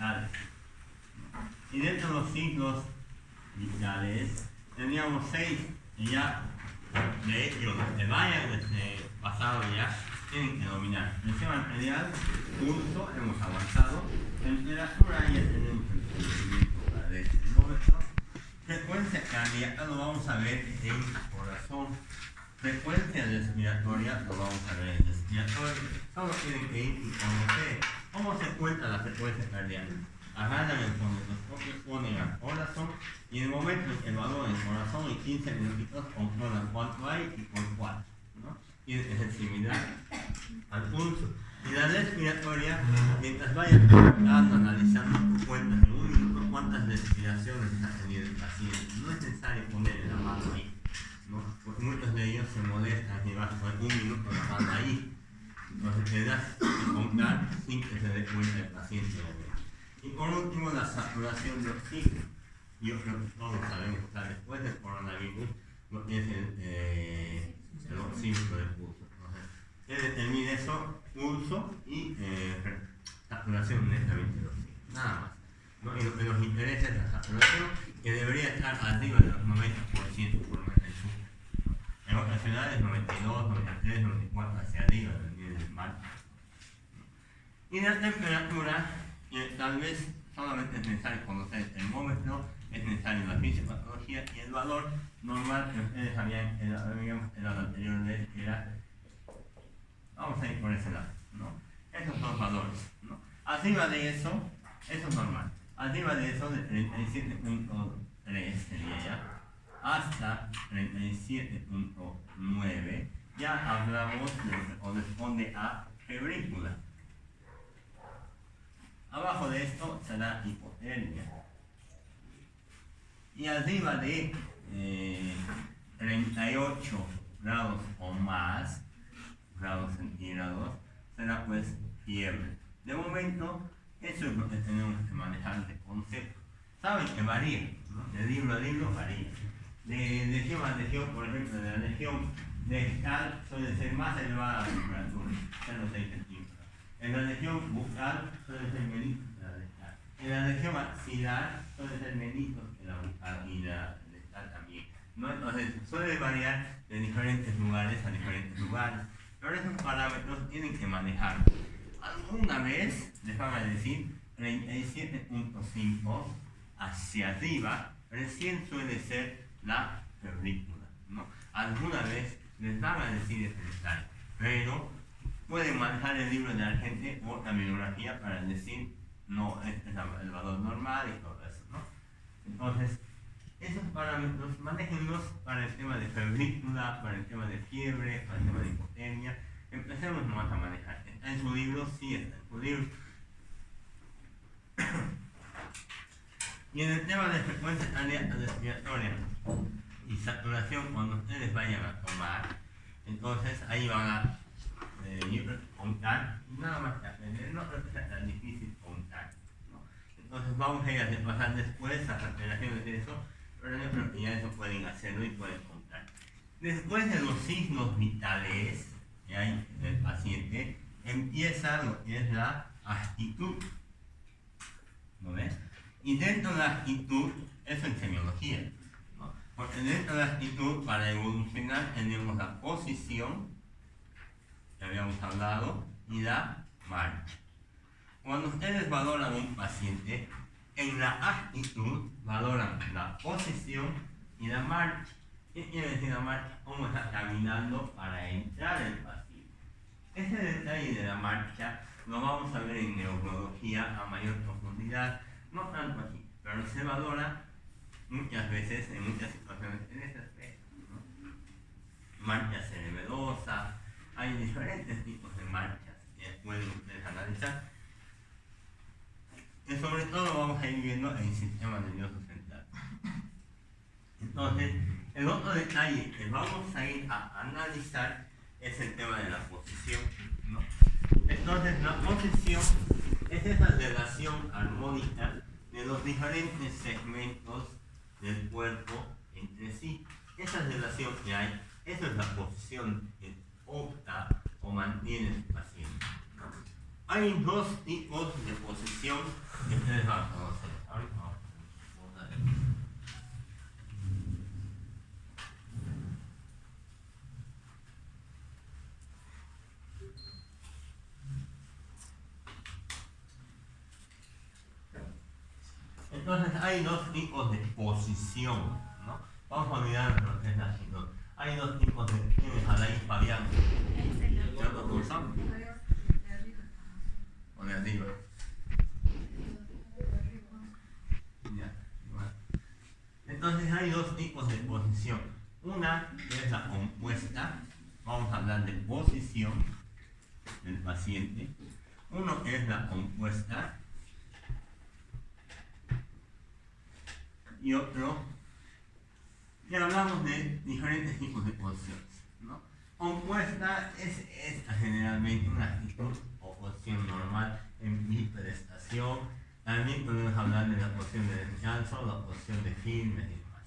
vitales. Y dentro de los signos vitales teníamos 6 y ya, de hecho, que vayan pasado ya tienen que dominar. Presión arterial, pulso, hemos avanzado, temperatura ya tenemos el conocimiento del termómetro, frecuencia cardíaca lo vamos a ver en corazón, frecuencia respiratoria lo vamos a ver en respiratorio, solo tienen que ir y conocer cómo se cuenta la frecuencia cardíaca. Agarran el fonendoscopio, ponen al corazón y en el momento en que evalúan el corazón en 15 minutitos controlan cuánto hay y por cuánto, ¿no? Y es similar al pulso. Y la respiratoria, mientras vayan analizando tu cuenta en un minuto cuántas respiraciones ha tenido el paciente. No es necesario ponerle la mano ahí, ¿no? Porque muchos de ellos se molestan y van a poner un minuto la mano ahí. Entonces te das que contar sin que se dé cuenta el paciente. Y por último, la saturación de oxígeno. Yo creo que todos sabemos que después del coronavirus lo que es el oxímetro de pulso. Se determina eso, pulso y saturación netamente de oxígeno. Nada más, ¿no? Y lo que nos interesa es la saturación, que debería estar arriba de los 90% por lo menos en Sur. En otras ciudades, 92, 93, 94 hacia arriba del nivel del mar. Y la temperatura, tal vez solamente es necesario conocer el termómetro, es necesario la fisiopatología y el valor normal que ustedes habían en la anterior vez, que era, vamos a ir por ese lado, ¿no? Esos son los valores, ¿no? Arriba de eso es normal, arriba de eso de 37.3 sería ya, hasta 37.9, ya hablamos de lo que corresponde a febrícula. Abajo de esto será hipotermia. Y arriba de 38 grados o más, grados centígrados, será pues fiebre. De momento, eso es lo que tenemos que manejar de concepto. Saben que varía, ¿no? De libro a libro varía. De legión a legión, por ejemplo, de la legión rectal suele ser más elevada la temperatura, 0,6 centímetros. En la región bucal suele ser menos que la rectal. En la región axilar suele ser menos que la bucal y la rectal también, ¿no? Entonces suele variar de diferentes lugares a diferentes lugares. Pero esos parámetros tienen que manejar. Alguna vez les van a decir 37.5 hacia arriba, recién suele ser la febrícula, ¿no? Alguna vez les van a decir ese detalle, pero pueden manejar el libro de la gente o la bibliografía para decir, no, este es el valor normal y todo eso, ¿no? Entonces, esos parámetros, manéjenlos para el tema de febrícula, para el tema de fiebre, para el tema de hipotermia. Empecemos nomás a manejar. ¿Está en su libro? Sí, está en su libro. Y en el tema de frecuencia cardíaca respiratoria y saturación, cuando ustedes vayan a tomar, entonces ahí van a contar, nada más que aprender, no creo que sea tan difícil contar, ¿no? Entonces vamos a ir a repasar después las alteraciones de eso, pero yo creo que ya eso pueden hacerlo y pueden contar. Después de los signos vitales que hay del paciente, empieza lo que es la actitud, ¿no ves? Y dentro de la actitud, eso en semiología, ¿no? Porque dentro de la actitud, para evolucionar, tenemos la posición, que habíamos hablado, y la marcha. Cuando ustedes valoran a un paciente, en la actitud valoran la posición y la marcha. ¿Qué quiere decir la marcha? Cómo está caminando para entrar el paciente. Ese detalle de la marcha lo vamos a ver en neurología a mayor profundidad, no tanto aquí, pero se valora muchas veces, en muchas situaciones, en ese aspecto, ¿no? Marcha cerebelosa, hay diferentes tipos de marchas que pueden ustedes analizar. Y sobre todo vamos a ir viendo el sistema nervioso central. Entonces, el otro detalle que vamos a ir a analizar es el tema de la posición, ¿no? Entonces, la posición es esa relación armónica de los diferentes segmentos del cuerpo entre sí. Esa relación que hay, esa es la posición que opta o mantiene el paciente. Hay dos tipos de posición que ustedes van a conocer. Ahorita vamos a ver. Entonces hay dos tipos de posición, ¿no? Vamos a olvidar lo que es la actitud. Hay dos tipos de análisis variando. ¿Qué otro curso? O de arriba. Ya, igual. Entonces hay dos tipos de posición. Una es la compuesta. Vamos a hablar de posición del paciente. Uno es la compuesta. Y otro, y hablamos de diferentes tipos de posiciones, ¿no? Compuesta es esta generalmente una actitud o posición normal en hiperestación. También podemos hablar de la posición de descanso, la posición de firme y demás,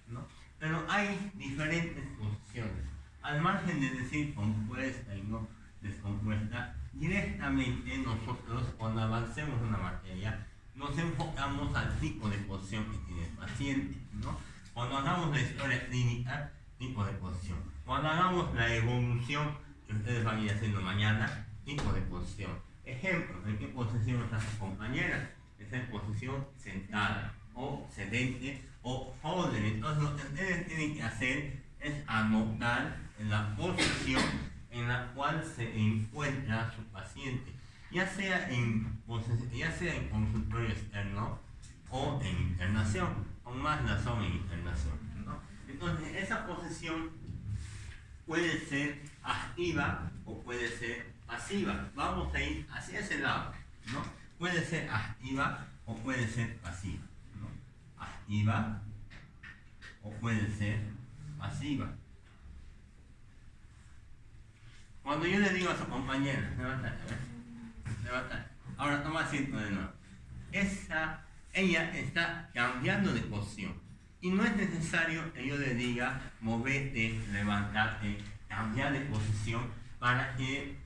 ¿no? Pero hay diferentes posiciones. Al margen de decir compuesta y no descompuesta, directamente nosotros cuando avancemos en una materia nos enfocamos al tipo de posición que tiene el paciente, ¿no? Cuando hagamos la historia clínica, tipo de posición. Cuando hagamos la evolución, que ustedes van a ir haciendo mañana, tipo de posición. Ejemplo, ¿en qué posición está su compañera? Está en posición sentada, o sedente, o holder. Entonces lo que ustedes tienen que hacer es anotar la posición en la cual se encuentra su paciente. Ya sea en consultorio externo o en internación, con más razón en internación, ¿no? Entonces, esa posición puede ser activa o puede ser pasiva. Vamos a ir hacia ese lado, ¿no? Puede ser activa o puede ser pasiva, ¿no? Activa o puede ser pasiva. Cuando yo le digo a su compañera, levántate, ahora toma asiento de nuevo. Ella está cambiando de posición. Y no es necesario que yo le diga movete, levantarte, cambiar de posición para que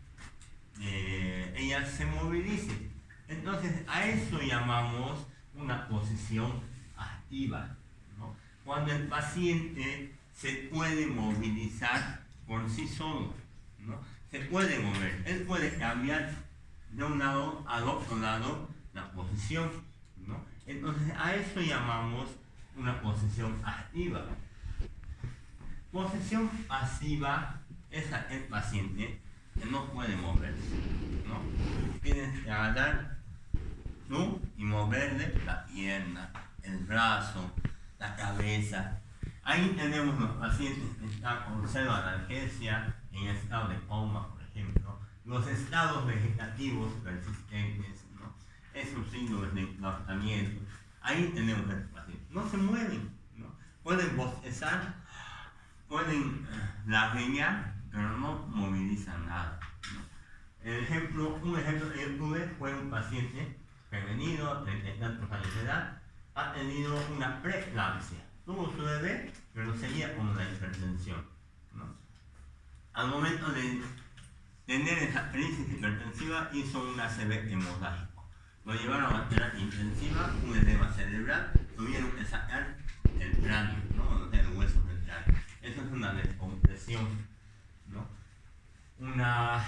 ella se movilice. Entonces a eso llamamos una posición activa, ¿no? Cuando el paciente se puede movilizar por sí solo, ¿no? Se puede mover, él puede cambiar de un lado al otro lado la posición, ¿no? Entonces a eso llamamos una posición activa. Posición pasiva es el paciente que no puede moverse, ¿no? Tienes que agarrar tú y moverle la pierna, el brazo, la cabeza. Ahí tenemos los pacientes que están con pseudoanalgesia en estado de coma, por ejemplo, los estados vegetativos persistentes, ¿no? Esos signos de enclaustamiento. Ahí tenemos el paciente. No se mueven, ¿no? Pueden bostezar, pueden lagrimear, pero no movilizan nada, ¿no? Un ejemplo que yo tuve fue un paciente femenino de tantos años de edad, ha tenido una preeclampsia. Tuvo su bebé, pero seguía con la hipertensión, ¿no? Al momento de tener esa crisis hipertensiva, hizo un ACV hemorrágico. Lo llevaron a terapia intensiva, un edema cerebral, tuvieron que sacar el cráneo, ¿no? O sea, el hueso del cráneo. Eso es una descompresión, ¿no? Una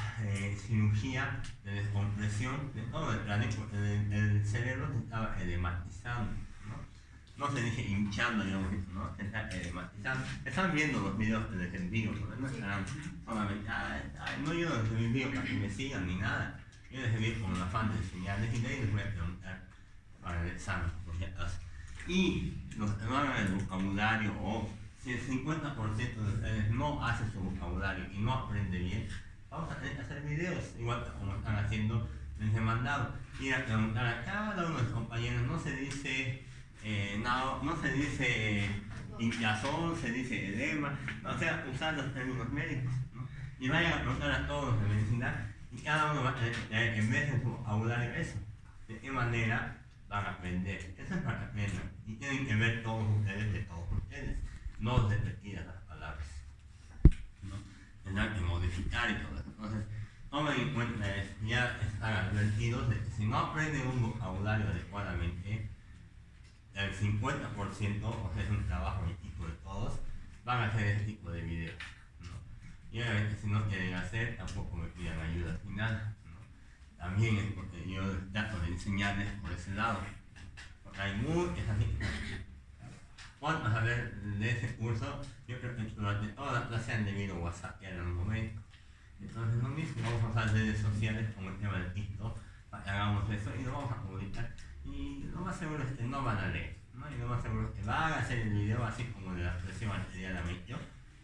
cirugía de descompresión de todo el cráneo, porque el cerebro se estaba edematizando, ¿no? No se dice hinchando, digamos, ¿no? Se está edematizando. Están viendo los videos de les envío, no estarán solamente, no yo no les envío para que me sigan ni nada. Yo les envío con la afán de enseñarles y de ahí les voy a preguntar para el examen, por si acaso. Y los que no hagan el vocabulario, o si el 50% de ustedes no hace su vocabulario y no aprende bien, vamos a tener que hacer videos, igual como están haciendo, les he mandado. Ir a preguntar a cada uno de los compañeros, no se dice no se dice hinchazón, se dice edema, o sea, usar los términos médicos, ¿no? Y vayan a preguntar a todos de medicina y cada uno va a tener, en vez de su vocabulario, eso. De qué manera van a aprender. Eso es para que aprendan. Y tienen que ver todos ustedes de todos ustedes, no de repetir las palabras, ¿no? Tendrán que modificar y todo eso. Entonces tomen en cuenta eso, ya están advertidos de que si no aprenden un vocabulario adecuadamente, el 50%, o sea, es un trabajo en equipo de todos, van a hacer este tipo de videos, ¿no? Y obviamente si no quieren hacer, tampoco me pidan ayuda al final, ¿no? También es porque yo trato de enseñarles por ese lado, porque hay muchas así. Vamos a ver de ese curso, yo creo que durante toda la clase han debido WhatsApp en un momento. Entonces lo mismo, vamos a usar redes sociales como el tema del TikTok, para que hagamos eso y lo vamos a publicar. Y lo más seguro es que no van a leer, ¿no? Y lo más seguro es que van a hacer el video así como de la expresión anteriormente,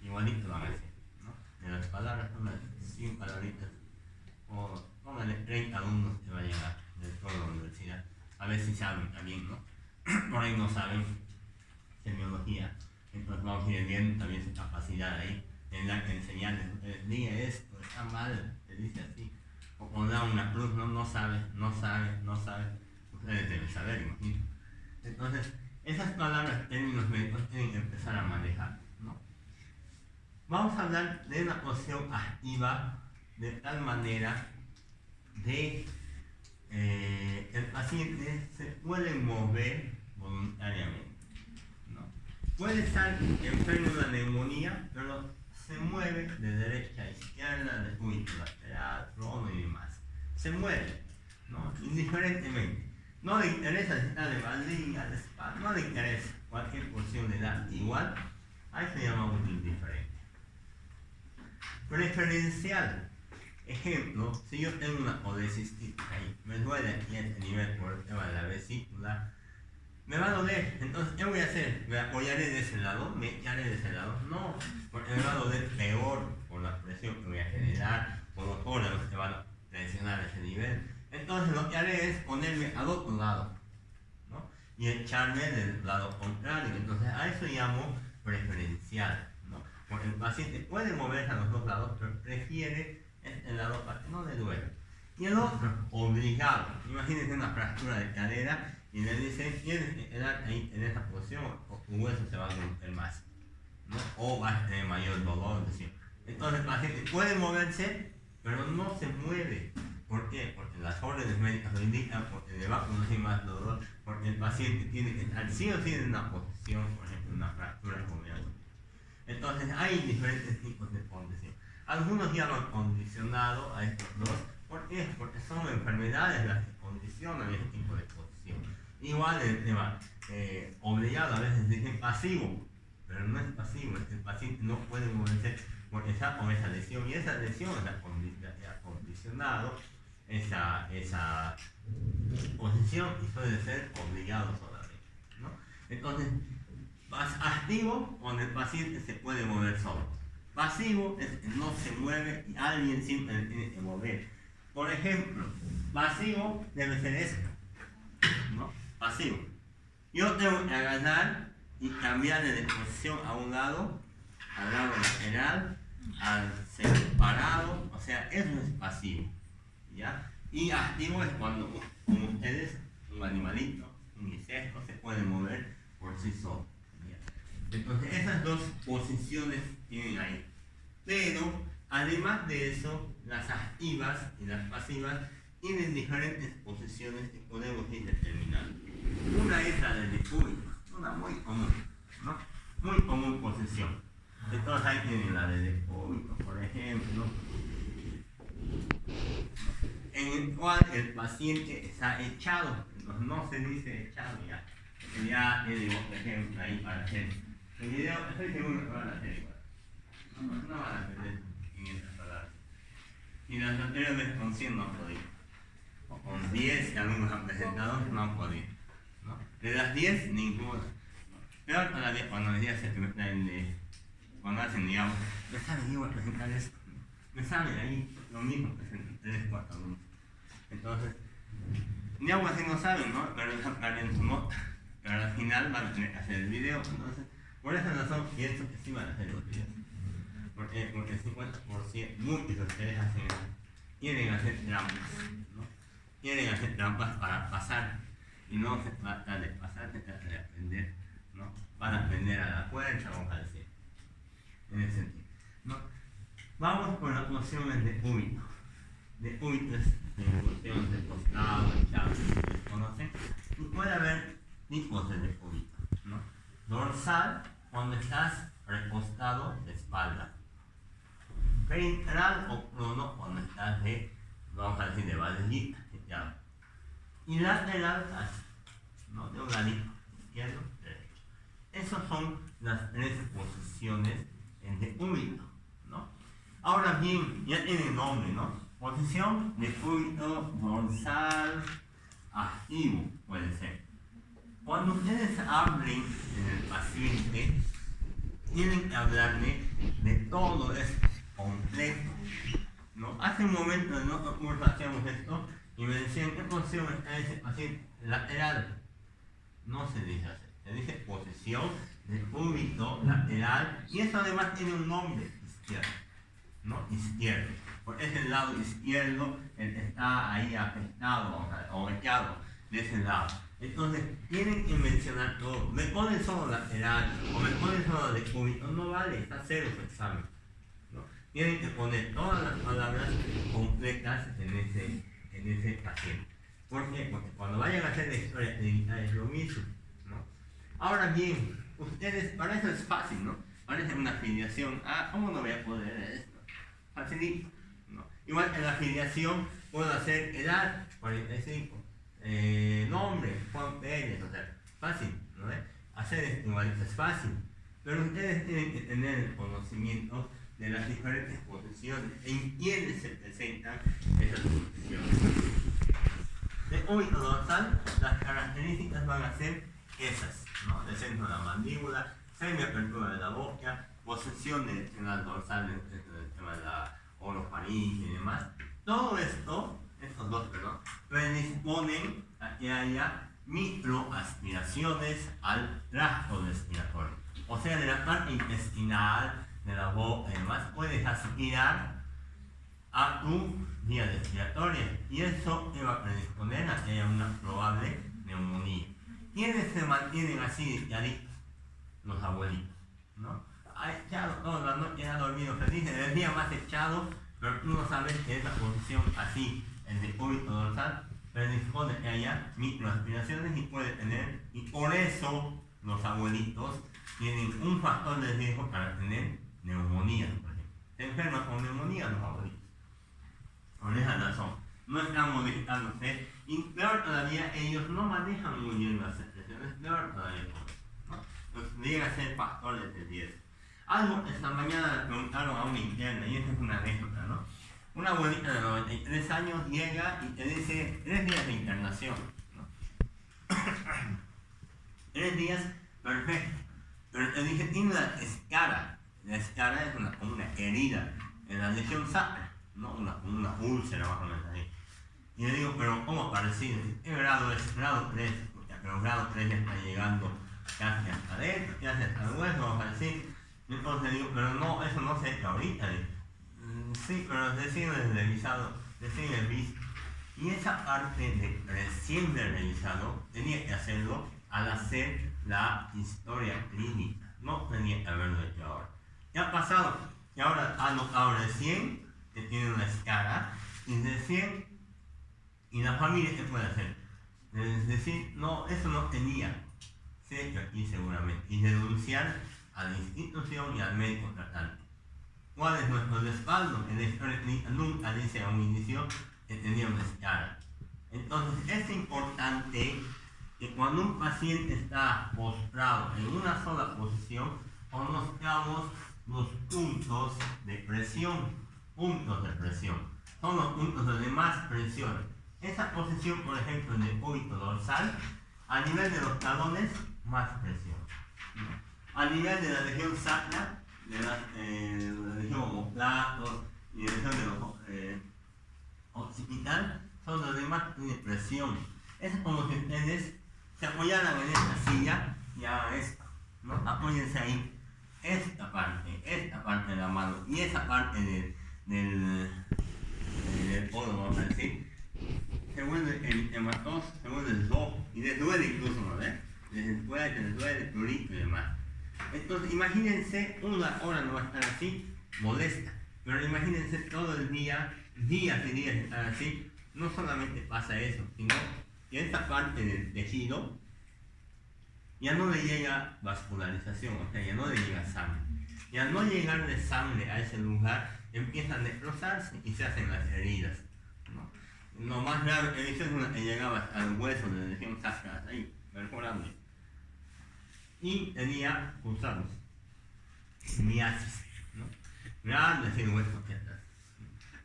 igualito van a hacer, ¿no? De las palabras, unas 100 palabritas, o pónganle 30 alumnos que vayan de toda la universidad, a ver si saben también, ¿no? Por ahí no saben semiología, entonces vamos a ir viendo también su capacidad ahí, en la que enseñarles, diga esto, está mal, te dice así, o pondrá una cruz, no sabe, ustedes deben saber, imagino. Entonces, esas palabras, términos médicos, tienen que empezar a manejar, ¿no? Vamos a hablar de una posición activa de tal manera de el paciente se puede mover voluntariamente, ¿no? Puede estar enfermo de una neumonía, pero se mueve de derecha a izquierda, de cúbito lateral, trono y demás. Se mueve, ¿no? Indiferentemente. No le interesa si está de baldía, de espalda, no le interesa. Cualquier porción le da igual. A eso llamamos indiferente. Preferencial. Ejemplo, si yo tengo una colecistitis ahí, me duele aquí a este nivel por el tema de la vesícula, me va a doler, entonces, ¿qué voy a hacer? ¿Me apoyaré de ese lado? ¿Me echaré de ese lado? No, porque me va a doler peor por la presión que voy a generar, por los órganos que van a presionar a ese nivel. Entonces, lo que haré es ponerme al otro lado, ¿no? Y echarme del lado contrario. Entonces, a eso llamo preferencial, ¿no? Porque el paciente puede moverse a los dos lados, pero prefiere el lado para que no le duele. Y el otro, obligado. Imagínense una fractura de cadera y le dicen, tienes que quedar ahí en esa posición o tu hueso se va a romper más, ¿no? O va a tener mayor dolor. Entonces el paciente puede moverse, pero no se mueve. ¿Por qué? Porque las órdenes médicas lo indican, porque le va a producir más dolor, porque el paciente tiene que estar sí o sí en una posición, por ejemplo, una fractura como ya. Entonces hay diferentes tipos de condición. Algunos ya lo han condicionado a estos dos. ¿Por qué? Porque son enfermedades las que condicionan este tipo de posición. Igual el tema obligado, a veces dicen pasivo, pero no es pasivo, es que el paciente no puede moverse porque está con esa lesión y esa lesión ha condicionado esa posición y suele ser obligado solamente, ¿no? Entonces, activo cuando el paciente se puede mover solo. Pasivo es que no se mueve y alguien siempre le tiene que mover. Por ejemplo, pasivo debe ser esto, ¿no? Pasivo. Yo tengo que agarrar y cambiarle de posición a un lado, al lado lateral, al separado, o sea, eso es pasivo, ¿ya? Y activo es cuando, como ustedes, un animalito, un insecto, se puede mover por sí solo, ¿ya? Entonces, esas dos posiciones tienen ahí. Pero, además de eso, las activas y las pasivas tienen diferentes posiciones que podemos ir determinando. Una es la del decúbito, una muy común, ¿no? Muy común posición. Entonces ahí tienen la del decúbito, por ejemplo, en el cual el paciente está echado, entonces no se dice echado ya. Ya le digo, por ejemplo, ahí para hacer el video, estoy seguro que van a hacer igual. No van a perder en estas palabras. Y las anteriores con 100 no han podido. O con 10 que algunos han presentado no han podido, ¿no? De las 10, ninguna. Pero a la 10, cuando les digas cuando hacen, digamos, me saben igual presentar esto, me saben ahí lo mismo, presentan 3, 4 alumnos. Entonces, ni algo así no saben, ¿no? Pero en su nota. Pero al final van a tener que hacer el video. Entonces, por esa razón pienso que sí van a hacer los videos. Porque el 50%, muchos de ustedes quieren hacer trampas, ¿no? Quieren hacer trampas para pasar. Y no se trata de pasar, se trata de aprender, ¿no? Van a aprender a la fuerza o al cielo. En ese sentido, ¿no? Vamos con las nociones de cúbito. de úbitos, de función de costado, echado, si ustedes conocen, y puede haber tipos de decúbito, ¿no? Dorsal, cuando estás recostado de espalda. Ventral o prono, cuando estás de, vamos a decir, de banderita, echado. Y lateral, así, ¿no? De un ladito, izquierdo, derecho. Esas son las 13 posiciones en decúbito, ¿no? Ahora bien, ya tiene nombre, ¿no? Posición decúbito dorsal activo, puede ser. Cuando ustedes hablen en el paciente, tienen que hablarle de todo esto completo, ¿no? Hace un momento en otro curso hacíamos esto y me decían, ¿qué posición está ese paciente? Lateral. No se dice así, se dice posición decúbito lateral, y eso además tiene un nombre, izquierdo, ¿no? Izquierdo, porque es el lado izquierdo el que está ahí afectado o echado de ese lado. Entonces tienen que mencionar todo. Me ponen solo lateral o me ponen solo decúbito, no vale, está cero su examen, ¿no? Tienen que poner todas las palabras completas en ese paciente. ¿Por qué? Porque cuando vayan a hacer la historia clínica es lo mismo, ¿no? Ahora bien, ustedes, para eso es fácil, ¿no? Parece una afiliación. ¿Cómo no voy a poder esto? Facilito, ¿no? Igual en la afiliación puedo hacer edad, 45, nombre, Juan Pérez, o sea, fácil, ¿no? Hacer esto igualito es fácil, pero ustedes tienen que tener el conocimiento de las diferentes posiciones, en quiénes se presentan esas posiciones. De úbito dorsal, las características van a ser esas, ¿no? Descenso de la mandíbula, semiapertura de la boca, posesión del canal dorsal, el tema de la orofaringe y demás. Todo esto, estos dos, perdón, predisponen a que haya microaspiraciones al tracto respiratorio. O sea, de la parte intestinal, de la boca y demás, puedes aspirar a tu vía respiratoria, y eso te va a predisponer a que haya una probable neumonía. ¿Quiénes se mantienen así echaditos? Los abuelitos, ¿no? Ha echado toda la noche, ha dormido feliz, el día más echado, pero tú no sabes que esa posición así, el decúbito dorsal, predispone a que haya microaspiraciones y puede tener, y por eso los abuelitos tienen un factor de riesgo para tener neumonía, por ejemplo. Se enferman con neumonía los abuelitos. Por esa razón, no están modificándose, y peor todavía, ellos no manejan muy bien las expresiones, peor todavía, ¿no? Entonces llega a ser factores de riesgo. Algo esta mañana le preguntaron a una interna, y esa es una anécdota, ¿no? Una abuelita de 93 años llega y te dice 3 días de internación, ¿no? 3 días, perfecto, pero te dije, tiene una escara. La escara es como una herida en la región sacra, ¿no? Una úlcera más o menos ahí. Y le digo, pero ¿cómo parecido? ¿Qué grado es? Grado 3, pero grado 3 ya está llegando casi hasta adentro, casi hasta el hueso, vamos a decir. Entonces le digo, pero no, eso no se echa ahorita. Sí, pero recién revisado, recién visto. Y esa parte de recién revisado tenía que hacerlo al hacer la historia clínica. No tenía que haberlo hecho ahora. ¿Qué ha pasado? Que ahora ha notado recién que tiene una escara, y recién, y la familia, ¿qué puede hacer? Es decir, no, eso no tenía, se ha hecho aquí seguramente, y denunciar a la institución y al médico tratante. ¿Cuál es nuestro respaldo? En la historia clínica nunca dice a un inicio que tenía una escara. Entonces es importante que cuando un paciente está postrado en una sola posición, conozcamos los puntos de presión. Puntos de presión son los puntos donde más presión. Esa posición, por ejemplo, en el decúbito dorsal, a nivel de los talones, más presión, ¿no? A nivel de la región sacra, de la región omoplatos y de la región de occipital, son los demás tienen presión. Es como si ustedes se apoyaran en esta silla y hagan esto, ¿no? Apóyense ahí. Esta parte de la mano y esa parte del codo, vamos a decir, se vuelve el hematoso, se vuelve el rojo y les duele incluso, ¿no? Les duele el prurito y demás. Entonces imagínense, una hora no va a estar así, molesta, pero imagínense todo el día días y días de estar así, no solamente pasa eso, sino que esta parte del tejido ya no le llega vascularización, o sea, ya no le llega sangre. Y al no llegarle sangre a ese lugar, empiezan a necrosarse y se hacen las heridas, ¿no? Lo más grave que hizo es una que llegaba al hueso de la región sacral, ahí, perforando. Y tenía gusanos, miasis, ¿no? Grandes y huesos que atrás.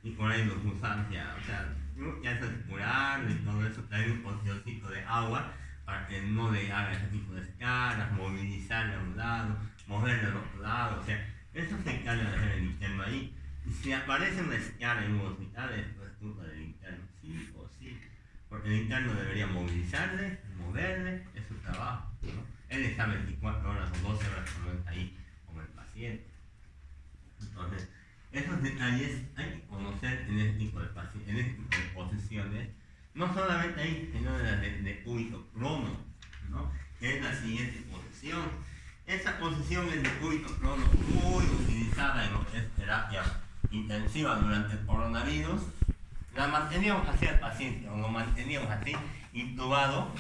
Y por ahí los gusanos ya, o sea, ya eso es curarlo y todo eso, traer un porcioncito de agua para que no le haga ese tipo de escaras, movilizarle a un lado, moverle al otro lado, o sea, eso se encarga de hacer el interno ahí. Y si aparece una escara en un hospital, esto es culpa del interno, sí o sí, porque el interno debería movilizarle, moverle, es su trabajo, ¿no? Él está 24 horas o 12 horas cuando está ahí con el paciente. Entonces, esos detalles hay que conocer en este tipo de pacientes, en este tipo de posiciones, no solamente ahí, sino de cúbito crono, ¿no? Que es la siguiente posición. Esta posición es de cúbito crono muy utilizada en lo que es terapia intensiva durante el coronavirus. La manteníamos así al paciente, o lo manteníamos así, intubado.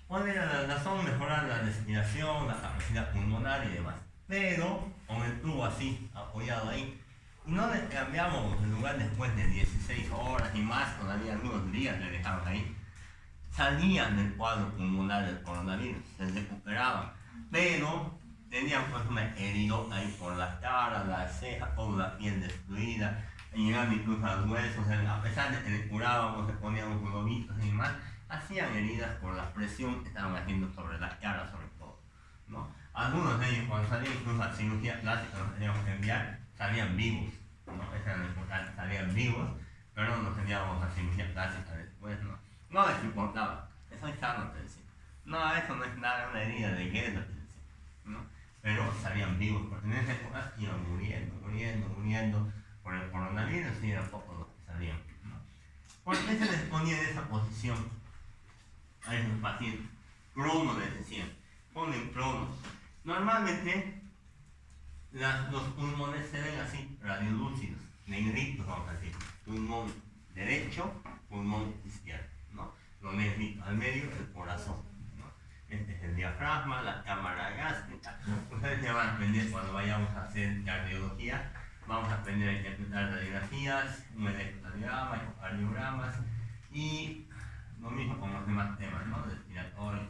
¿Cuál era la razón? Mejorar la respiración, la capacidad pulmonar y demás. Pero con el tubo así, apoyado ahí, y no le cambiamos el lugar después de 16 horas y más, todavía algunos días le dejamos ahí, salían del cuadro pulmonar del coronavirus, se recuperaban, pero tenían pues una heridota ahí por la cara, la ceja, toda la piel destruida, llegando incluso a los huesos, a pesar de que le curábamos, le poníamos globitos y demás, hacían heridas por la presión que estaban haciendo sobre la cara sobre todo, ¿no? Algunos de ellos cuando salían incluso a cirugía plástica los teníamos que enviar, salían vivos, ¿no? Eso era lo importante, salían vivos, pero nos enviábamos a cirugía plástica después, ¿no? No les importaba, eso es sano, te decía. No, eso no es nada, una herida de guerra, te decía, ¿no? Pero salían vivos, porque en esa época iban muriendo por el coronavirus y eran pocos los que salían, ¿no? ¿Por qué se les ponía en esa posición a esos pacientes? Crono les decían, ponen cronos. Normalmente los pulmones se ven así, radiolúcidos, negritos, vamos a decir, pulmón derecho, pulmón izquierdo, ¿no? Lo negrito al medio, el corazón, ¿no? Este es el diafragma, la cámara gástrica. Ustedes ya van a aprender cuando vayamos a hacer cardiología, vamos a aprender a interpretar radiografías, un electrocardiograma, ecocardiogramas y lo mismo con los demás temas, ¿no? Respiratorios.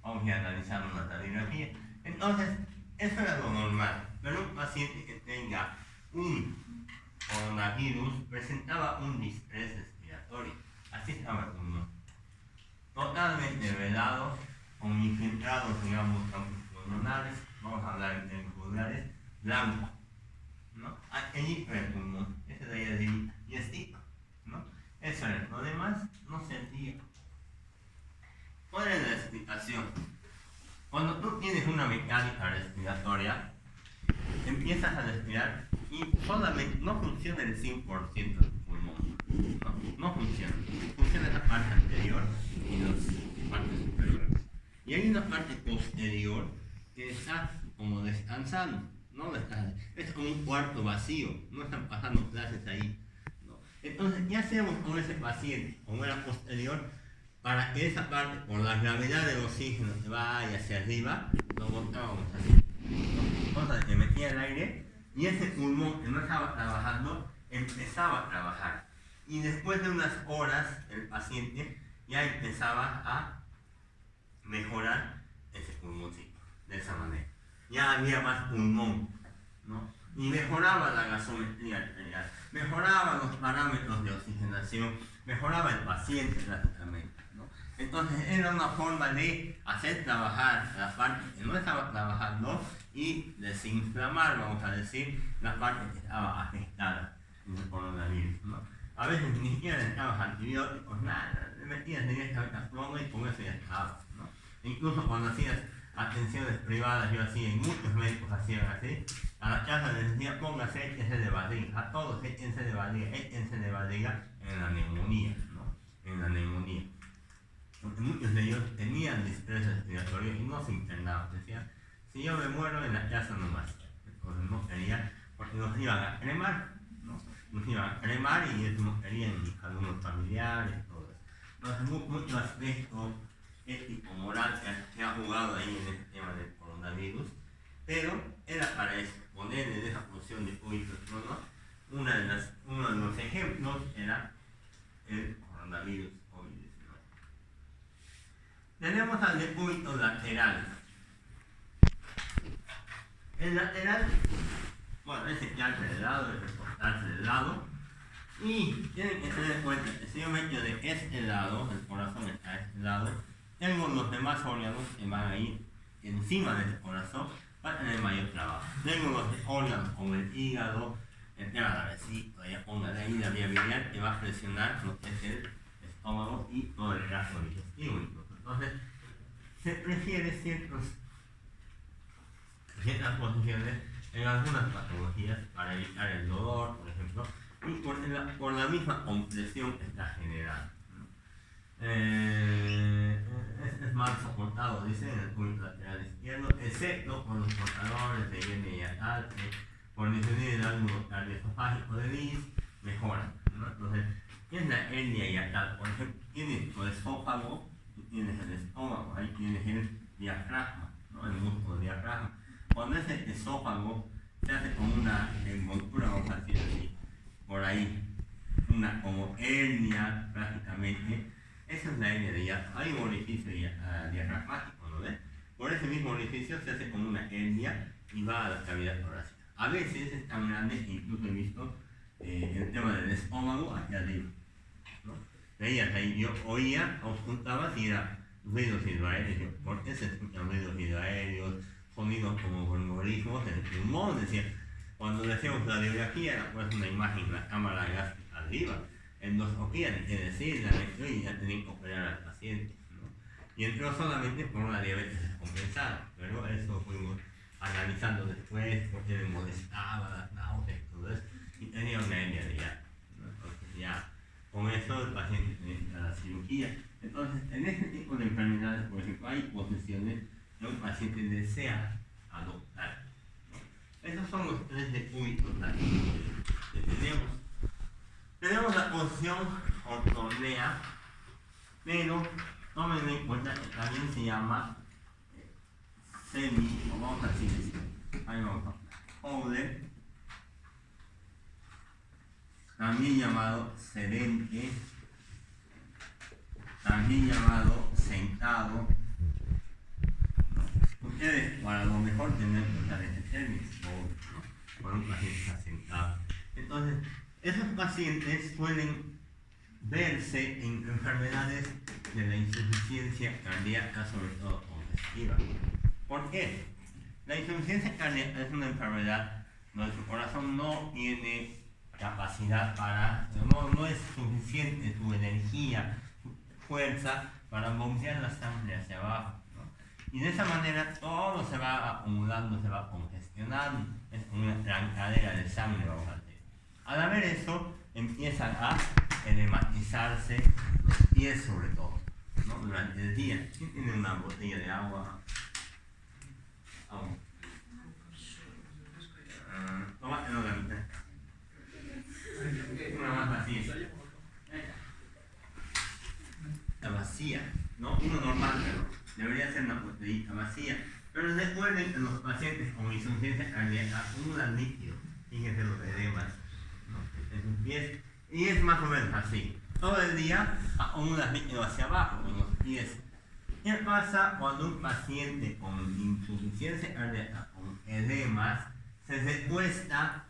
Vamos a ir analizando una radiografía. Entonces, eso era lo normal. Pero un paciente que tenga un coronavirus presentaba un distrés respiratorio. Así estaba el pulmón. Totalmente velado, con infiltrados, digamos, campos pulmonares, vamos a hablar en términos vulgares, blanco, ¿no? Allí fue el pulmón, ese de ahí arriba, y estica, ¿no? Eso era. Lo demás no sentía. ¿Cuál es la explicación? Cuando tú tienes una mecánica respiratoria, empiezas a respirar y solamente no funciona el 100% del pulmón. No funciona. Funciona la parte anterior y las partes superiores. Y hay una parte posterior que está como descansando. No descansa. Es como un cuarto vacío. No están pasando clases ahí, ¿no? Entonces, ¿qué hacemos con ese paciente? Como era posterior, para que esa parte, por la gravedad del oxígeno que vaya hacia arriba, lo botábamos así. Entonces, que metía el aire y ese pulmón que no estaba trabajando, empezaba a trabajar. Y después de unas horas, el paciente ya empezaba a mejorar ese pulmoncito, de esa manera. Ya había más pulmón, ¿no? Y mejoraba la gasometría arterial, mejoraba los parámetros de oxigenación, mejoraba el paciente prácticamente. Entonces era una forma de hacer trabajar la parte que no estaba trabajando y desinflamar, vamos a decir, la parte que estaba afectada en el coronavirus, ¿no? A veces ni siquiera necesitabas antibióticos, nada, le metías directamente a plomo y con eso ya estaba, ¿no? Incluso cuando hacías atenciones privadas, yo hacía, y muchos médicos hacían así, a la casa les decía, póngase, échense de barriga, a todos échense de barriga en la neumonía, ¿no? En la neumonía. Porque muchos de ellos tenían distrés respiratorio y no se internaban. Decían, si yo me muero en la casa nomás. Entonces no quería porque nos iban a cremar, ¿no? Nos iban a cremar y eso querían mis algunos familiares, todo eso. Entonces, muchos aspectos ético, moral que ha jugado ahí en este tema del coronavirus, pero era para exponer en esa función de cúbitos, ¿no? Uno de los ejemplos era el coronavirus COVID-19. Tenemos al decúbito lateral. El lateral, bueno, ese que hace de lado, el reportarse de lado, y tienen que tener en cuenta que si yo me echo de este lado, el corazón está a este lado, tengo los demás órganos que van a ir encima del corazón para tener mayor trabajo. Tengo los órganos como el hígado, el tema de la vesícula, ya pongan ahí la vía biliar que va a presionar lo que es el estómago y todo el tracto digestivo. Entonces, se prefiere ciertas posiciones en algunas patologías para evitar el dolor, por ejemplo, y por la misma compresión que está generada. Es mal soportado, dice, en el cúbito lateral izquierdo, excepto por los portadores de hernia hiatal, por disminuir el ángulo cardioesofágico de Lis, mejoran, ¿no? Entonces, ¿qué es la hernia hiatal? Por ejemplo, tienes el esófago, tienes el estómago, ahí tienes el diafragma, ¿no? El músculo diafragma. Cuando ese esófago se hace como una envoltura, vamos a decir así, por ahí, una como hernia prácticamente. Esa es la hernia de hiatal. Hay un orificio diafragmático, ¿no ves? Por ese mismo orificio se hace como una hernia y va a la cavidad torácica. A veces es tan grande, incluso he visto el tema del estómago hacia arriba, ¿no? Veías ahí, yo oía, auscultaba si era ruidos hidroaéreos. ¿Por qué se escuchan ruidos hidroaéreos? Sonidos como gorgorismos en el pulmón, decía. Cuando le hacemos la radiografía era pues una imagen de la cámara gástrica arriba. Endoscopía, es decir, la electroía tenía que operar al paciente, ¿no? Y entró solamente por una diabetes descompensada, pero eso fuimos analizando después porque le molestaba las náuseas y todo eso, y tenía una hernia de hiatal, ¿no? Entonces ya con eso el paciente necesita la cirugía. Entonces en este tipo de enfermedades, por ejemplo, hay posiciones que un paciente desea adoptar, ¿no? Esos son los tres decúbitos que tenemos. Tenemos la posición ortornea, pero tomen en cuenta que también se llama semi, o vamos a decir así, ahí vamos a Holder, también llamado sedente, también llamado sentado. Ustedes, para lo mejor, tienen que usar este término, ¿no? Por un paciente está sentado. Entonces, esos pacientes suelen verse en enfermedades de la insuficiencia cardíaca, sobre todo congestiva. ¿Por qué? La insuficiencia cardíaca es una enfermedad donde su corazón no tiene capacidad no es suficiente su energía, su fuerza para bombear la sangre hacia abajo, ¿no? Y de esa manera todo se va acumulando, se va congestionando, es una trancadera de sangre, vamos a decir. Al haber eso, empiezan a edematizarse los pies sobre todo, ¿no? Durante el día. ¿Quién tiene una botella de agua? Tómatelo la mitad. Una más vacía. La vacía, ¿no? Uno normal, pero debería ser una botellita vacía. Pero recuerden que los pacientes con insuficiencia cardíaca acumulan líquido. Fíjense los edemas, ¿no? En sus pies. Y es más o menos así. Todo el día acumula líquido hacia abajo en los pies. ¿Qué pasa cuando un paciente con insuficiencia cardíaca, con edemas, se recuesta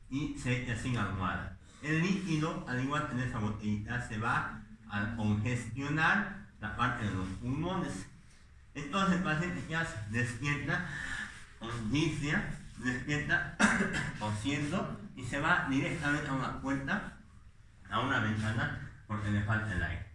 y se echa sin almohada? El líquido, al igual que en esa botellita, se va a congestionar la parte de los pulmones. Entonces el paciente ya se despierta con disnea, despierta tosiendo y se va directamente a una puerta, a una ventana, porque le falta el aire,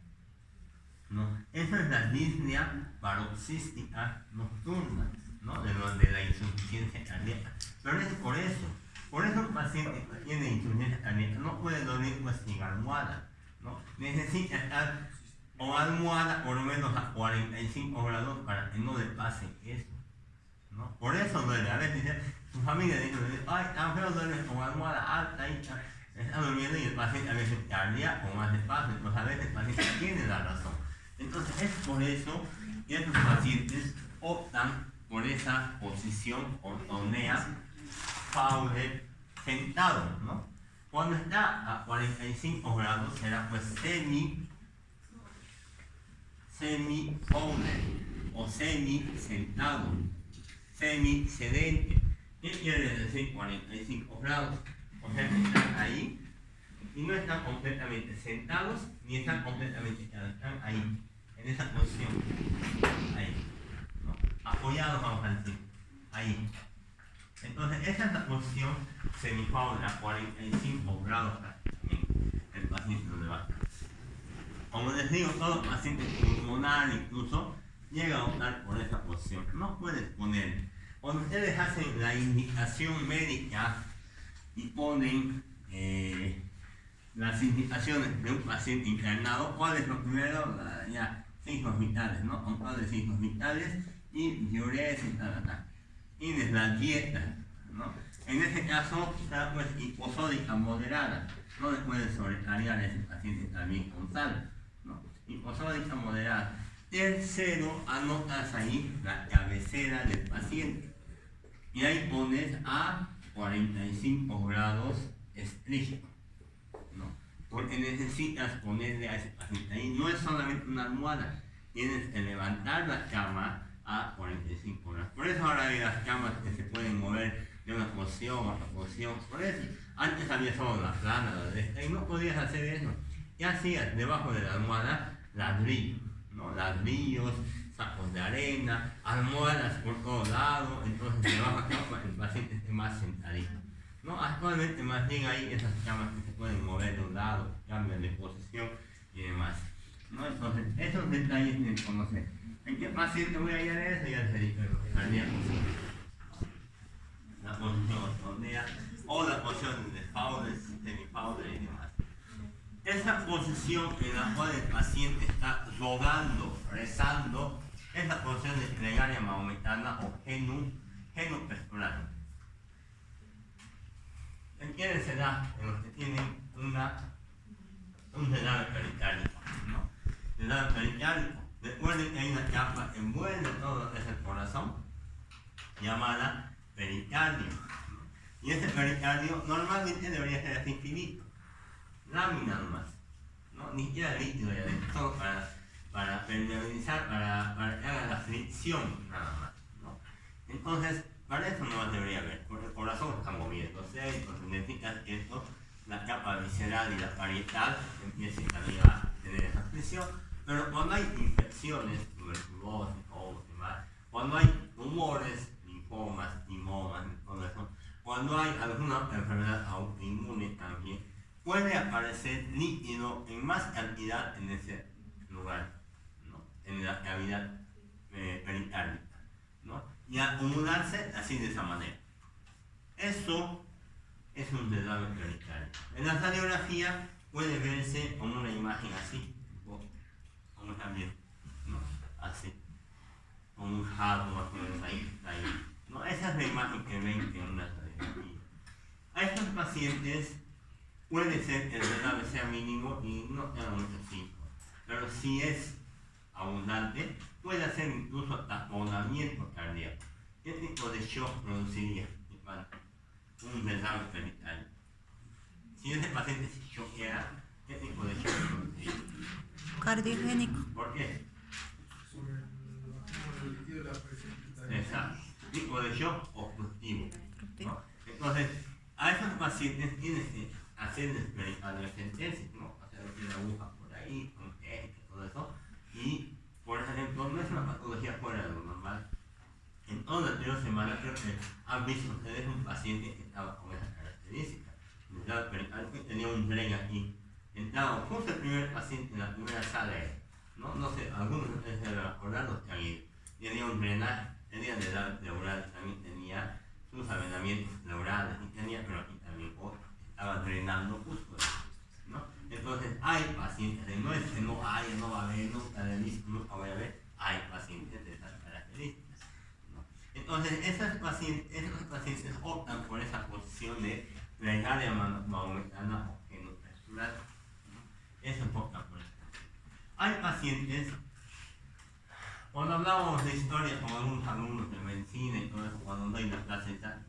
¿no? Esa es la disnea paroxística nocturna, ¿no? De la insuficiencia cardíaca. Pero es por eso un paciente que tiene insuficiencia cardíaca no puede dormir pues sin almohada, ¿no? Necesita estar con almohada por lo menos a 45 grados para que no le pase eso, ¿no? Por eso duele. A veces dicen, su familia dice, ay, tan feo duerme con almohada alta y está durmiendo, y el paciente a veces cardíaco o más despacio, entonces a veces el paciente tiene la razón. Entonces es por eso que estos pacientes optan por esa posición ortonea Fowler sentado, ¿no? Cuando está a 45 grados será pues semi-Fowler o semi-sentado, semi-sedente. ¿Qué quiere decir 45 grados? O sea que están ahí y no están completamente sentados ni están completamente quedados, están ahí, en esa posición, ahí, ¿no? Apoyados, vamos a decir, ahí. Entonces, esa es la posición semi-Fowler a 45 grados también, el paciente donde va. Como les digo, todo paciente pulmonar incluso llega a optar por esa posición. No puedes poner. Cuando ustedes hacen la indicación médica y ponen las indicaciones de un paciente internado, ¿cuál es lo primero? Signos vitales, ¿no? Control de signos vitales y diuresis y tal. Y de la dieta, ¿no? En ese caso, está pues hiposódica moderada. No le puede sobrecargar a ese paciente también con sal, ¿no? Hiposódica moderada. Tercero, anotas ahí la cabecera del paciente. Y ahí pones a 45 grados estricto, ¿no? Porque necesitas ponerle a ese paciente ahí. No es solamente una almohada, tienes que levantar la cama a 45 grados. Por eso ahora hay las camas que se pueden mover de una posición a otra posición. Por eso, antes había solo la plana, la derecha, y no podías hacer eso. Y hacías debajo de la almohada ladrillos, ¿no? Ladrillos, sacos de arena, almohadas por todos lados, entonces debajo de la cama el paciente esté más sentadito, ¿no? Actualmente más bien hay esas camas que se pueden mover de un lado, cambian de posición y demás, ¿no? Entonces, esos detalles tienen que conocer. ¿En qué paciente voy a ir a eso? Ya les he dicho, cardíaco, la posición ortonea o la posición de Fowler, semi-Fowler y demás. Esa posición en la cual el paciente está rogando, rezando, es la posición de plegaria mahometana o genupescular. ¿En quiénes se da? En los que tienen un derrame pericárdico, ¿no? Derrame pericárdico. Recuerden que hay una capa que envuelve todo lo que es el corazón, llamada pericardio. Y ese pericardio normalmente debería ser así finito, lámina nomás, ¿no? Ni siquiera líquido ya dentro, solo para permeabilizar, para que haga la fricción nada más, ¿no? Entonces, para eso no debería haber, porque el corazón está moviéndose, entonces necesitas que esto, la capa visceral y la parietal empiecen también a tener esa fricción. Pero cuando hay infecciones, tuberculosis o demás, cuando hay tumores, linfomas, timomas, todo eso, cuando hay alguna enfermedad autoinmune también, puede aparecer líquido en más cantidad en ese lugar, ¿no? En la cavidad pericárdica, ¿no? Y acumularse así de esa manera. Eso es un derrame pericárdico. En la radiografía puede verse como una imagen así, como también, ¿no? Así, como un jarro más o menos ahí, ¿no? Esa es la imagen que ven en una radiografía. A estos pacientes puede ser que el derrame sea mínimo y no tenga muchos síntomas, pero si es abundante, puede hacer incluso taponamiento cardíaco. ¿Qué tipo de shock produciría un derrame pericárdico? Si ese paciente se choquea, ¿qué tipo de shock produciría? Cardiogénico. ¿Por qué? Exacto. Tipo de shock obstructivo, ¿no? Entonces, a esos pacientes tienes que hacerles pericardiocentesis, ¿no? Hacer una aguja por ahí, con técnica, todo eso. Y, por ejemplo, no es una patología fuera de lo normal. En toda la anterior semana creo que han visto ustedes un paciente que estaba con esa característica. Tenía un tren aquí. Entraba justo el primer paciente en la primera sala, ¿no? No sé, algunos de ustedes deben acordar los que han ido. Tenía un drenaje, tenía de edad neural, también tenía sus avenamientos neurales, y tenía, pero aquí también otro, estaba drenando justo, ¿no? Entonces, hay pacientes, no es que no haya, no va a haber, nunca he visto, nunca voy a ver, hay pacientes de esas características, ¿no? Entonces, esos pacientes optan por esa posición de plegaria maometana o genopostural. Eso optan por eso. Hay pacientes, cuando hablábamos de historia con algunos alumnos de medicina y todo eso, cuando doy la clase y tal,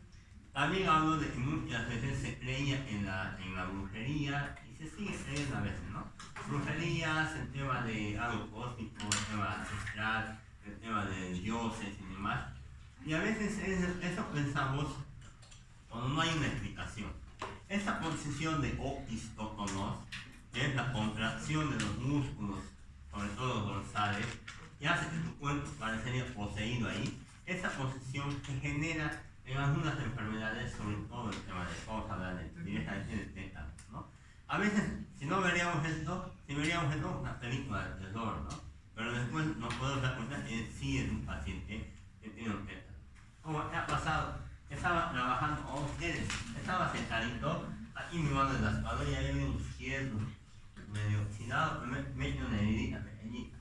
también hablo de que muchas veces se creía en la brujería y se sigue creyendo a veces, ¿no? Brujerías, el tema de algo cósmico, el tema ancestral, el tema de dioses y demás. Y a veces eso pensamos cuando no hay una explicación. Esa posición de opistótonos, que es la contracción de los músculos, sobre todo dorsales, y hace que tu cuerpo parecería poseído ahí. Esa posición que genera en algunas enfermedades, sobre todo el tema de cosas, directamente de tétano, ¿no? A veces, si no veríamos esto, una película de terror, ¿no? Pero después nos podemos dar cuenta que sí es un paciente que tiene un tétano. Como ha pasado, estaba trabajando con ustedes, estaba sentadito, aquí mi mano en la espalda y ahí había un izquierdo, medio oxidado, medio una heridita pequeñita,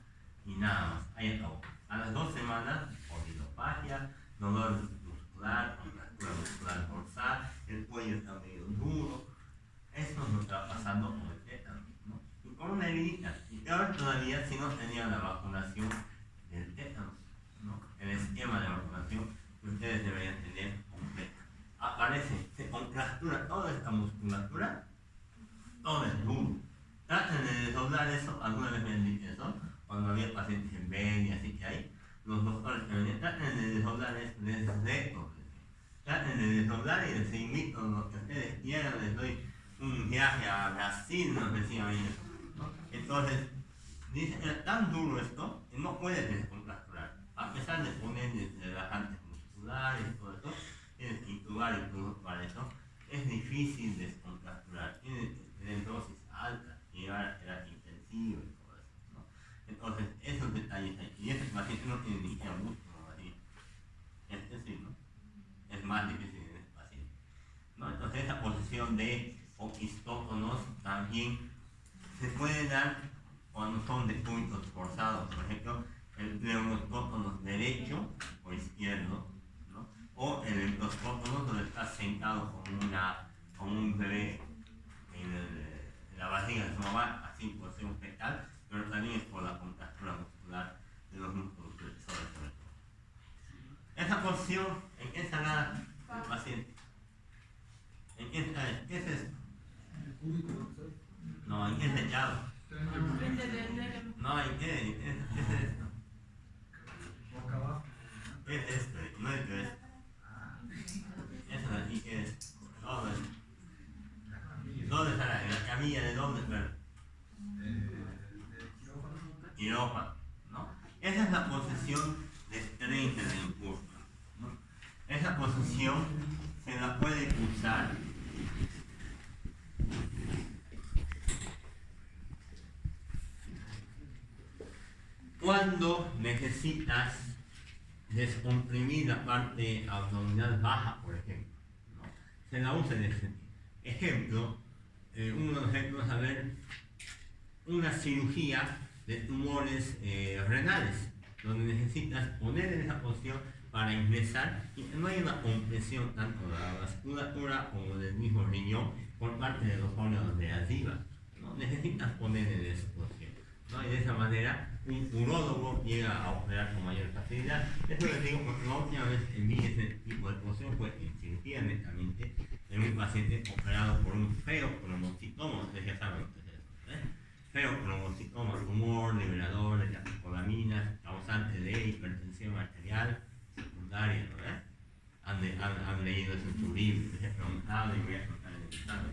y nada más, ahí acabó. A las 2 semanas, ovidopatia, dolor muscular, contractura muscular dorsal, el cuello está medio duro. Esto nos está pasando con el tétano, ¿no? Y con una heridita. Y peor todavía si no tenía la vacunación del tétano, ¿no? El esquema de vacunación que ustedes deberían tener completa. Aparece, se contractura toda esta musculatura, todo es duro. Traten de desdoblar eso, alguna vez me han dicho eso, cuando había pacientes en ven y así que hay, los doctores que venían, traten de desdoblar eso desde traten de desdoblar y les invito a lo que ustedes quieran, les doy un viaje a Brasil, nos decían ellos, ¿no? Entonces, dice, era tan duro esto que no puedes descontracturar, a pesar de poner relajantes musculares y todo eso, tienes que intubar y todo para eso, es difícil descontracturar, tienes que tener dosis altas, llevar a terapia intensiva y todo eso, ¿no? Entonces, esos detalles hay, y ese paciente no tiene ni siquiera músculo así, sí, ¿no? Es más difícil en ese paciente, ¿no? Entonces, esa posición de opistótonos también se puede dar cuando son de puntos forzados, por ejemplo, el pleurostótonos derecho o izquierdo, ¿no? O el endostótonos donde está sentado como un bebé en la barriga de su mamá, así por ser un fetal, pero también es por la contractura muscular de los músculos flexores sobre todo. Esa posición, ¿en qué está nada el paciente? ¿En qué está? ¿Qué es esto? No, ¿en qué es echado? No, ¿en qué? ¿Qué es esto? ¿Qué es esto? No es esto. Eso de aquí, ¿qué es? Todo esto. ¿Dónde está la camilla de dónde, pero? Quirófano, ¿no? Esa es la posición de estrés del impulso, ¿no? Esa posición se la puede usar cuando necesitas descomprimir la parte abdominal baja, por ejemplo, ¿no? Se la usa en ese sentido. Ejemplo, uno de los ejemplos, a ver, una cirugía de tumores renales, donde necesitas poner en esa posición para ingresar y no hay una compresión tanto de la vasculatura como del mismo riñón por parte de los órganos de arriba, ¿no? Necesitas poner en esa posición, ¿no? Y de esa manera un urólogo llega a operar con mayor facilidad. Eso les digo porque la última vez que vi ese tipo de posición fue en cirugía netamente en un paciente operado por un feocromocitoma, ustedes ya saben qué es eso, ¿eh? Feocromocitoma, tumor liberador de catecolaminas, causante de hipertensión arterial secundaria, ¿no? Han leído eso en su libro, les he preguntado y voy a contar en el estado.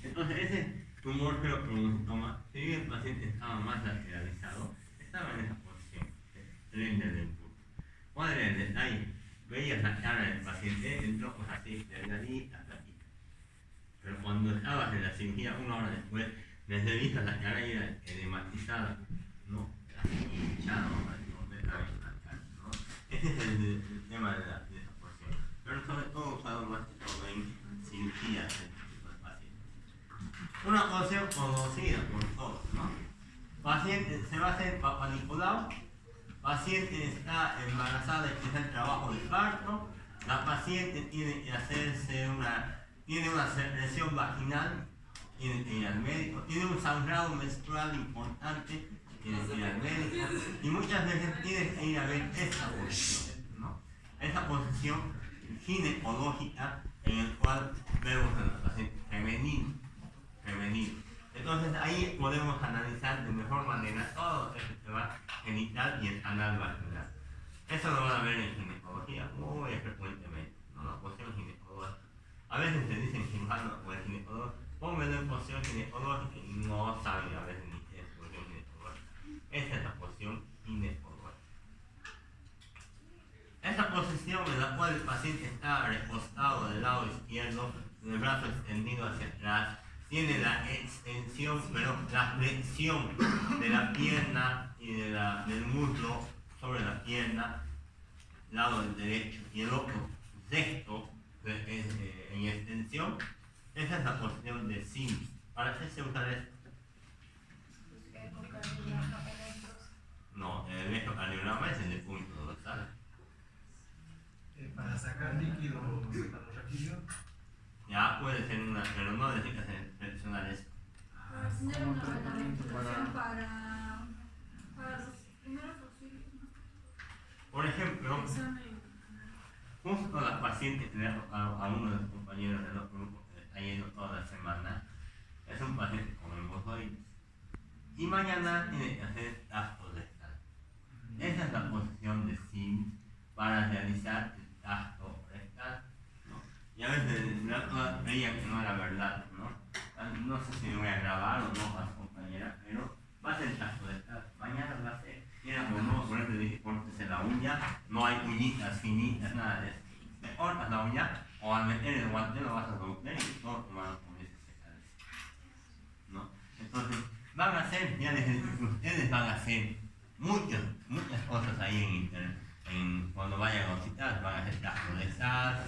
Entonces, ese tumor feocromocitoma, si el paciente estaba más lateralizado, estaba en esa posición, tren del impulso. ¿Cuál era el detalle? Veías la cara del paciente, entró pues así, delgadita, platita. Pero cuando estabas en la cirugía, 1 hora después, les revisas la cara y era edematizada, ¿no? Así hinchada, completamente la cara, ¿no? Ese es el tema de esa posición. Pero sobre todo usado más que todo en cirugías de tipo de pacientes. Una posición conocida por todos, ¿no? Paciente se va a hacer Papá Nicolau paciente está embarazada y empieza el trabajo de parto, la paciente tiene que tiene una secreción vaginal, tiene que ir al médico, tiene un sangrado menstrual importante, tiene que ir al médico, y muchas veces tiene que ir a ver esta posición, ¿no? Esa posición ginecológica en la cual vemos a la paciente femenino. Entonces ahí podemos analizar de mejor manera todo el sistema genital y el canal vaginal. Eso lo van a ver en ginecología muy frecuentemente, ¿no? La posición ginecológica. A veces te dicen cirujano o el ginecólogo, pónganlo en posición ginecológica y no saben a veces ni qué es posición ginecológica. Esa es la posición ginecológica. Esa posición en la cual el paciente está recostado del lado izquierdo, con el brazo extendido hacia atrás, tiene la extensión, pero la flexión de la pierna y del muslo sobre la pierna, lado del derecho, y el otro recto en extensión. Esa es la posición de sim. ¿Para qué se usa esto? No, el electrocardiograma es el de punto dorsal. Para sacar líquido raquídeo. Ya puede ser una, pero no necesita seleccionar esto. Para tener una reglamentación para los primeros auxilios, ¿no? Por ejemplo, justo la paciente que le ha tocado a uno de los compañeros del otro grupo que está yendo toda la semana, es un paciente con hemorroides. Y mañana tiene que hacer tacto rectal. Esa es la posición de SIM para realizar el tacto rectal, ¿no? Y a veces veía que no era verdad, ¿no? No sé si me voy a grabar o no a su compañera, pero va a ser el tacto rectal. Mañana va a ser. Era o no, por eso dije, córtese la uña, no hay uñitas finitas, nada de eso. Me cortas la uña o al meter el guante lo vas a romper y todo tomado con ese secador, ¿no? Entonces, van a hacer, ya les dije, ustedes van a hacer muchas cosas ahí en internet. Cuando vayan a hospital, van a hacer tacto rectal,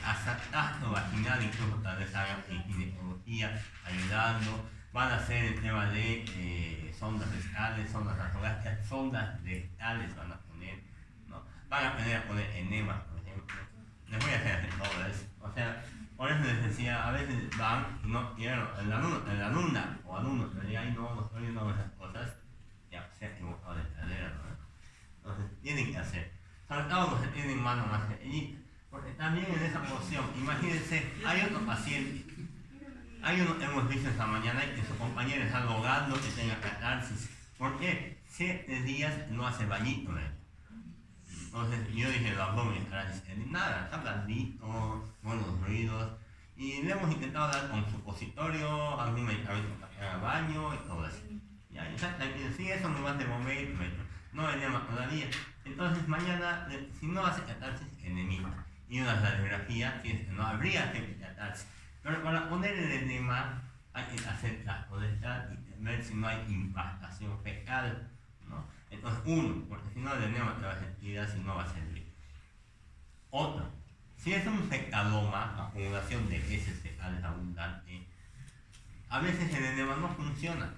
hasta tacto vaginal, incluso tal vez hagan en ginecología, ayudando. Van a hacer el tema de sondas rectales, sondas nasogástricas, sondas rectales van a poner, ¿no? Van a poner enemas, por ejemplo. Les voy a hacer todo eso. O sea, por eso les decía, a veces van y no quiero, el alumna o alumno que diga, ay no estoy viendo esas cosas, ya se ha equivocado de cadera, ¿no? Entonces, tienen que hacer. Sobre todo los que tienen mano más pequeñita. Porque también en esa posición, imagínense, hay otro paciente. Hay uno que hemos visto esta mañana y que su compañero está logrando que tenga catarsis. ¿Por qué? 7 días no hace bañito, ¿no? Entonces yo dije, el abdomen estará nada, está blandito, buenos ruidos. Y le hemos intentado dar con supositorio, algún medicamento para que haga baño y todo eso. Ya, exactamente, sí, eso no va a hacer momento, no venía más todavía. Entonces mañana, si no hace catarsis, enemigo. Y una radiografía, no habría que catarsis. Pero para poner el enema hay que hacer la potestad y ver si no hay impactación fecal, ¿no? Entonces, uno, porque si no el enema te va a servir, si no va a servir. Otro, si es un fecaloma, acumulación de heces fecales abundante, a veces el enema no funciona.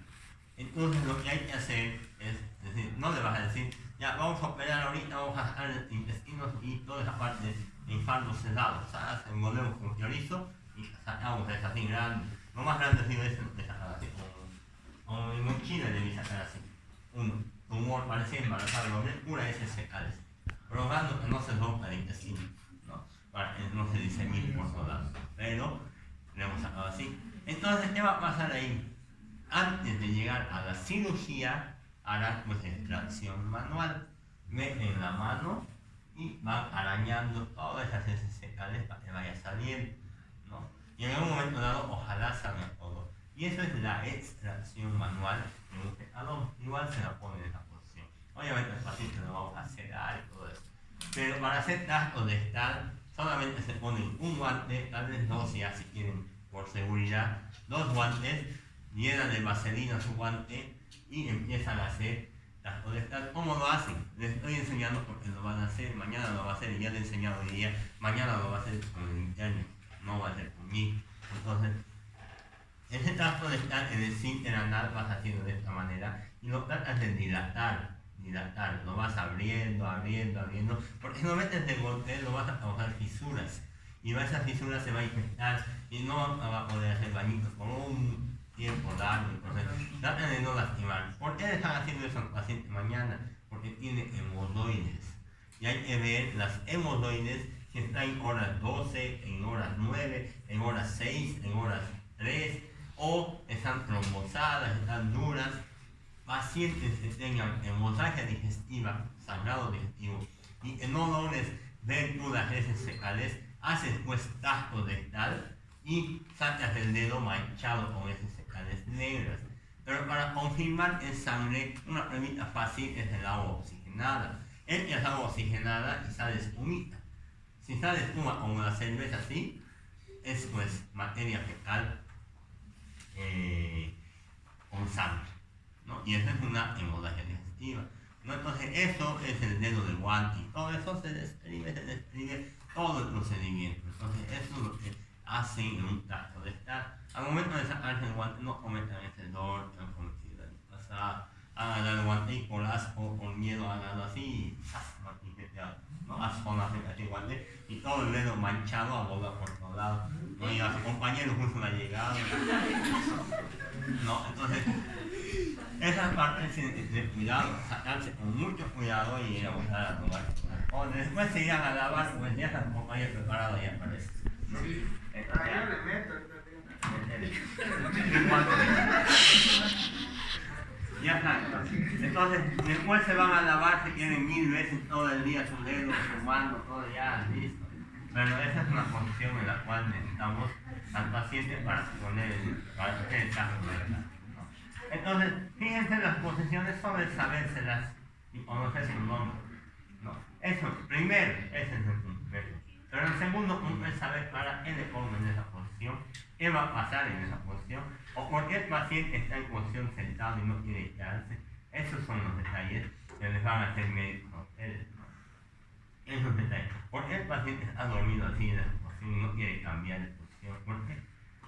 Entonces lo que hay que hacer es decir, no le vas a decir, ya vamos a operar ahorita, vamos a sacar los intestinos y toda esa parte de infarto cerrado, ¿sabes? Envolvemos con chorizo y sacamos esa así grande. Lo más grande ha sido ese de sacar así, como en mochila debí sacar así. Un tumor parecía embarazado, pura heces fecales, rogando que no se rompa el intestino, ¿no? Para que no se disemine por todos lados. Pero le hemos sacado así. Entonces, ¿qué va a pasar ahí? Antes de llegar a la cirugía, harán pues extracción manual. Meten la mano y van arañando todas esas heces fecales para que vaya saliendo, ¿no? Y en un momento dado, ojalá salga todo. Y eso es la extracción manual de un fecaloma. Igual se la pone en esa posición. Obviamente el paciente lo vamos a sedar y todo eso. Pero para hacer tacto rectal, solamente se ponen un guante, tal vez dos ya si quieren por seguridad, 2 guantes, llenan de vaselina su guante y empiezan a hacer tacto rectal. ¿Cómo lo hacen? Les estoy enseñando porque lo van a hacer, mañana lo va a hacer y ya le he enseñado hoy día, mañana lo va a hacer con el interno, no va a ser conmigo. Entonces, ese tacto rectal en el esfínter anal vas haciendo de esta manera y lo tratas de dilatar dilatar, lo vas abriendo, porque si no metes de golpe lo vas a causar fisuras, y esas fisuras se va a infectar y no va a poder hacer bañitos por un tiempo largo. Entonces, traten de no lastimar. ¿Por qué dejar haciendo eso al paciente mañana? Porque tiene hemorroides, y hay que ver las hemorroides si están en horas 12, en horas 9, en horas 6, en horas 3, o están trombosadas, están duras. Pacientes que tengan hemorragia digestiva, sangrado digestivo, y que no logres ver tú las heces fecales, haces pues tacto rectal y sacas el dedo manchado con heces fecales negras. Pero para confirmar en sangre, una pruebita fácil es el agua oxigenada. Echas agua oxigenada y sale espumita. Si sale espuma como la cerveza así, es pues materia fecal con sangre, ¿no? Y eso es una hemorragia digestiva, ¿no? Entonces eso es el dedo del guante y todo eso se describe todo el procedimiento. Entonces eso es lo que hacen en un tacto de estar. Al momento de sacarse el guante no cometan ese error que han cometido el año pasado. Hagan el guante y por asco, por miedo, haganlo así, ¿no? Asco la el guante y todo el dedo manchado a bola por todos lados, ¿no? Y a su compañero justo la llegada, ¿no? Entonces esa parte de cuidado, sacarse con mucho cuidado y ir a botar a tomar. O después se irán a lavar, pues ya están compañeros preparados y aparecen. Sí. Yo le meto. Ya está. Entonces, después se van a lavar si quieren 1000 veces todo el día su dedo, su mano, todo ya, listo. Pero esa es una condición en la cual necesitamos al paciente para hacer el caso de verdad. Entonces, fíjense, las posiciones sobre sabérselas y conocer su nombre, ¿no? Eso, primero, ese es el punto. Pero el segundo punto es saber para qué le pongo en esa posición, qué va a pasar en esa posición, o por qué el paciente está en posición sentado y no quiere quedarse. Esos son los detalles que les van a hacer médicos a ustedes, ¿no? Esos detalles. ¿Por qué el paciente está dormido así en esa posición y no quiere cambiar de posición? ¿Por qué?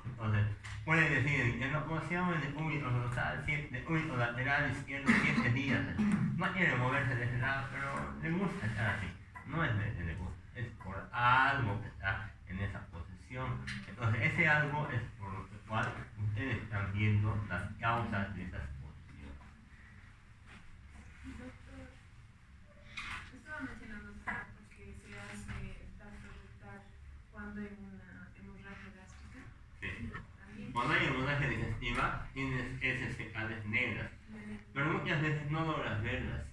Entonces, puede decir en la posición de cúbito dorsal, de cúbito lateral izquierdo 7 días. No quiere moverse de ese lado, pero le gusta estar así. No es de le gusta, es por algo que está en esa posición. Entonces, ese algo es por lo cual ustedes están viendo las causas de esas posiciones. Doctor, estaba mencionando que se hace tacto rectal cuando hay una hemorragia gástrica. Sí. Cuando hay hemorragia digestiva, tienes heces fecales negras, pero muchas veces no logras verlas.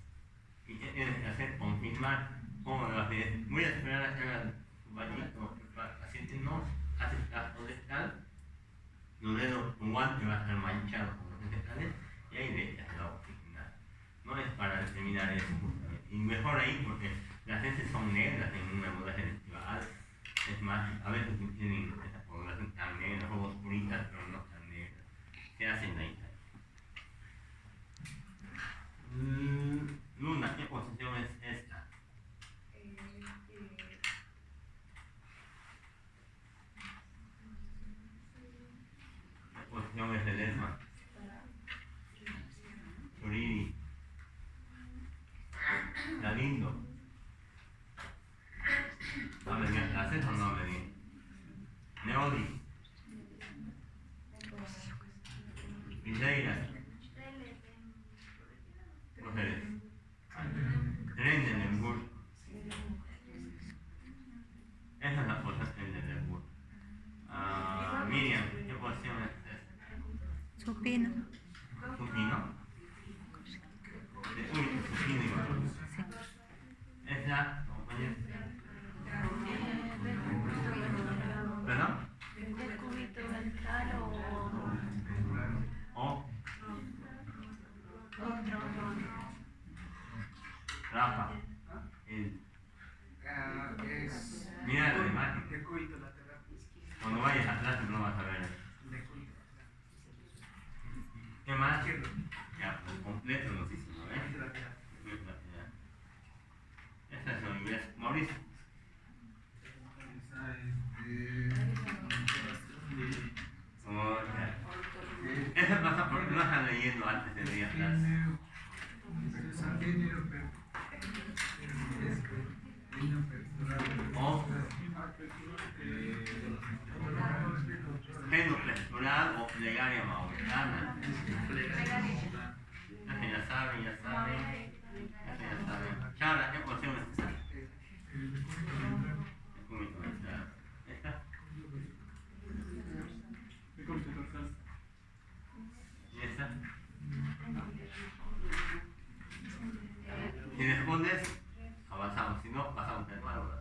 ¿Y qué tienes que hacer? Confirmar cómo lo haces. Voy a esperar a que haga su bañito. El paciente no hace tacto rectal, los dedos, tu guante va a estar manchado con los heces fecales y ahí le echas la oxigenada. No es para determinar eso justamente. Y mejor ahí porque las heces son negras en una hemorragia digestiva. Es más, a veces tienen esa población tan negra, o oscuritas, pero no tan negras. Se hacen ahí. Luna, ¿qué posición es esta? ¿Qué posición es el ESMA? Suriri. Galindo. ¿Hable bien? ¿Haces o no hable bien? Neoli. Videira. Mujeres. Trendelenburg. Esa es la posición de Trendelenburg. Miriam, ¿qué posición es esta? Supino. ¿Supino? Supino igual. Es la compañera. ¿Perdón? ¿El cúbito ventral O otro? Rafa. Es Mira la imagen. de cúbito lateral. Cuando vayas atrás no vas a ver. De cúbito lateral. ¿Qué más? Ya, pues completo nos hizo, ¿no ves? Cúbito lateral. Esta es en inglés. Mauricio. Esa es Esa pasa porque no están leyendo antes de ir atrás. esa tiene plegaria maoritana. Ya saben. Chara, ¿qué porción es esta? ¿Esta? ¿Y esta? Si respondes, avanzamos. Si no, pasamos de nuevo.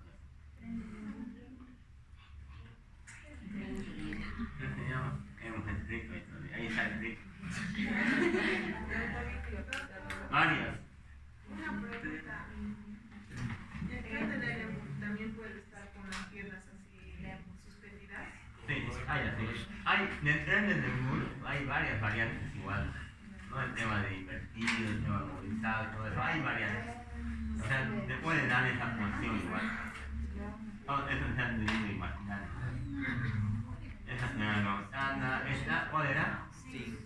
Hemos escrito esto. Ahí está escrito. Varias. Una pregunta. ¿El cráter de Lemur también puede estar con las piernas así suspendidas? Sí, dentro del Lemur hay varias variantes igual. ¿No? El tema de invertido, el tema movilizado, todo eso. Hay variantes. O sea, te pueden dar esa función igual. Todo eso se han tenido imaginar. Esa señora Roxana, ¿esta cuál era? Sí.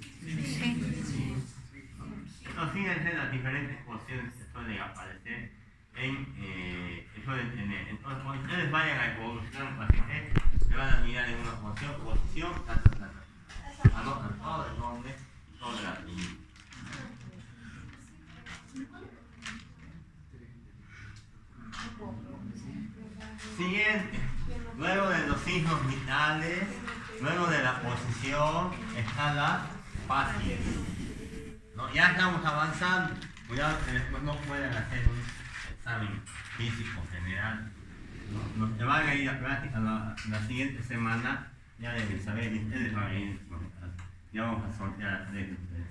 Entonces, fíjense las diferentes posiciones que suelen aparecer suelen tener. Entonces, cuando ustedes vayan a evolucionar paciente, se van a mirar en una posición, tanto. Anotan todo el nombre y todo el apellido. Siguiente. Luego de los signos vitales, luego de la posición, está la fascia. ¿No? Ya estamos avanzando. Cuidado que después no pueden hacer un examen físico general. ¿No? Los que van a ir a práctica la siguiente semana ya deben saber y ustedes van a ir. Ya vamos a sortear a 3 de ustedes.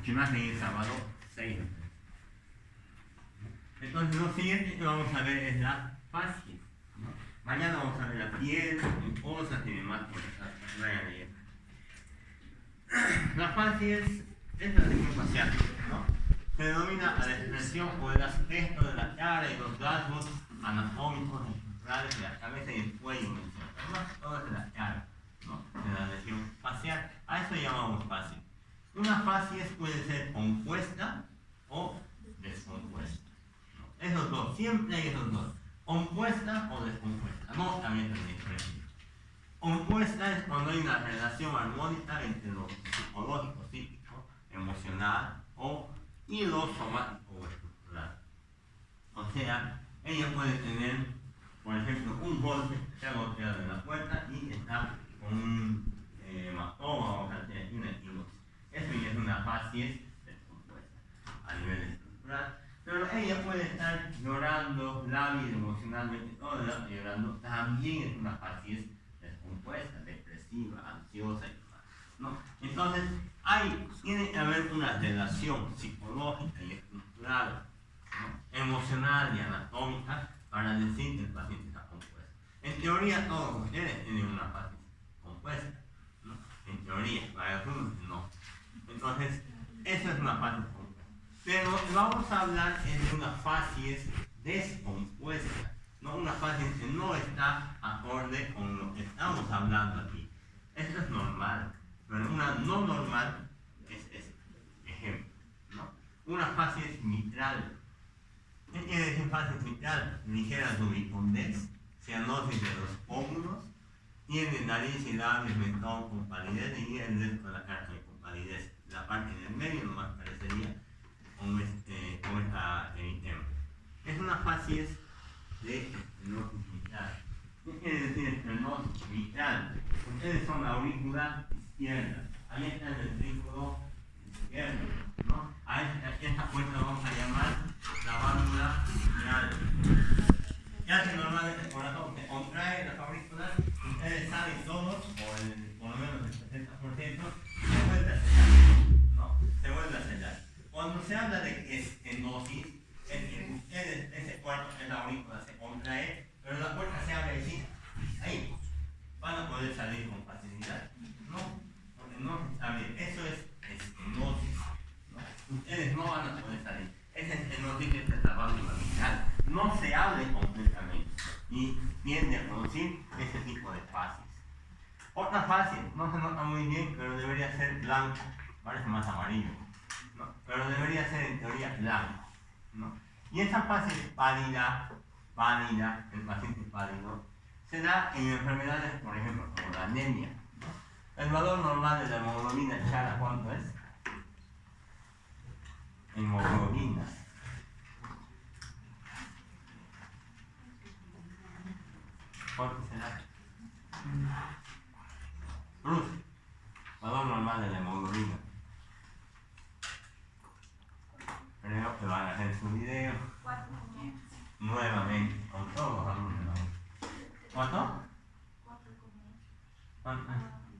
Si van a ir el sábado, 6 de ustedes. Entonces lo siguiente que vamos a ver es la fascia. ¿No? Mañana vamos a ver la piel, mucosas y demás cosas. Vayan leyendo. La fascia es la región facial, ¿no? Se denomina a la expresión o el aspecto de la cara y los rasgos anatómicos estructurales de la cabeza y el cuello mencionado. Además, todo es de la cara, ¿no? De la región facial. A eso llamamos fascia. Una fascia puede ser compuesta o descompuesta. ¿No? Esos dos, siempre hay esos dos. Compuesta o descompuesta. No también tenéis que compuesta es cuando hay una relación armónica entre lo psicológico, psíquico, emocional y lo somático o estructural. O sea, ella puede tener, por ejemplo, un golpe, se ha golpeado en la puerta y está con un hematoma o una equimosis. Eso ya es una fascia descompuesta a nivel estructural. Pero ella puede estar llorando, lábil, emocionalmente, todo el rato llorando, también es una fascia descompuesta, depresiva, ansiosa y demás, ¿no? Entonces, tiene que haber una relación psicológica y estructural, ¿no? Emocional y anatómica para decir que el paciente está compuesto. En teoría, todos los mujeres tienen una fascia compuesta, ¿no? En teoría, para algunos no. Entonces, eso es una fascia compuesta. Pero vamos a hablar de una fascia descompuesta. No, una fascia que no está acorde con lo que estamos hablando aquí. Esto es normal, pero una no normal es ejemplo, ¿no? Una fascia mitral. ¿Qué quiere decir fascia mitral? Ligera subicondez, cianosis de los pómulos, tiene nariz y labios, mentón con palidez y el resto de la cara con palidez. La parte del medio nomás parecería con esta eritema. Es una fascia de estenosis mitral. ¿Qué quiere decir estenosis mitral? Ustedes son la aurícula izquierda. Ahí está el ventrículo izquierdo, ¿no? A esta puerta vamos a llamar la válvula mitral. Ya que normalmente el corazón se contrae las aurículas, ustedes saben todos, por lo menos el 70%, se vuelve a sellar, ¿no? Se vuelve a sellar. Cuando se habla de estenosis, es que ustedes, ese cuarto en la aurícula se contrae, pero la puerta se abre así, ahí. Van a poder salir con facilidad, ¿no? Porque no se está bien. Eso es estenosis, ¿no? Ustedes no van a poder salir. Esa estenosis es la válvula mitral. No se abre completamente y tiende a producir ese tipo de fascias. Otra fascia, no se nota muy bien, pero debería ser blanco, parece más amarillo, ¿no? Pero debería ser en teoría blanco, ¿no? Y esa fascia es pálida, el paciente pálido, se da en enfermedades, por ejemplo, como la anemia, ¿no? El valor normal de la hemoglobina Chara, ¿cuánto es? Hemoglobina. ¿Cuánto será? Bruce, valor normal de la hemoglobina. Creo que van a hacer su video nuevamente con todos los alumnos. ¿Cuánto? ¿Cuánto?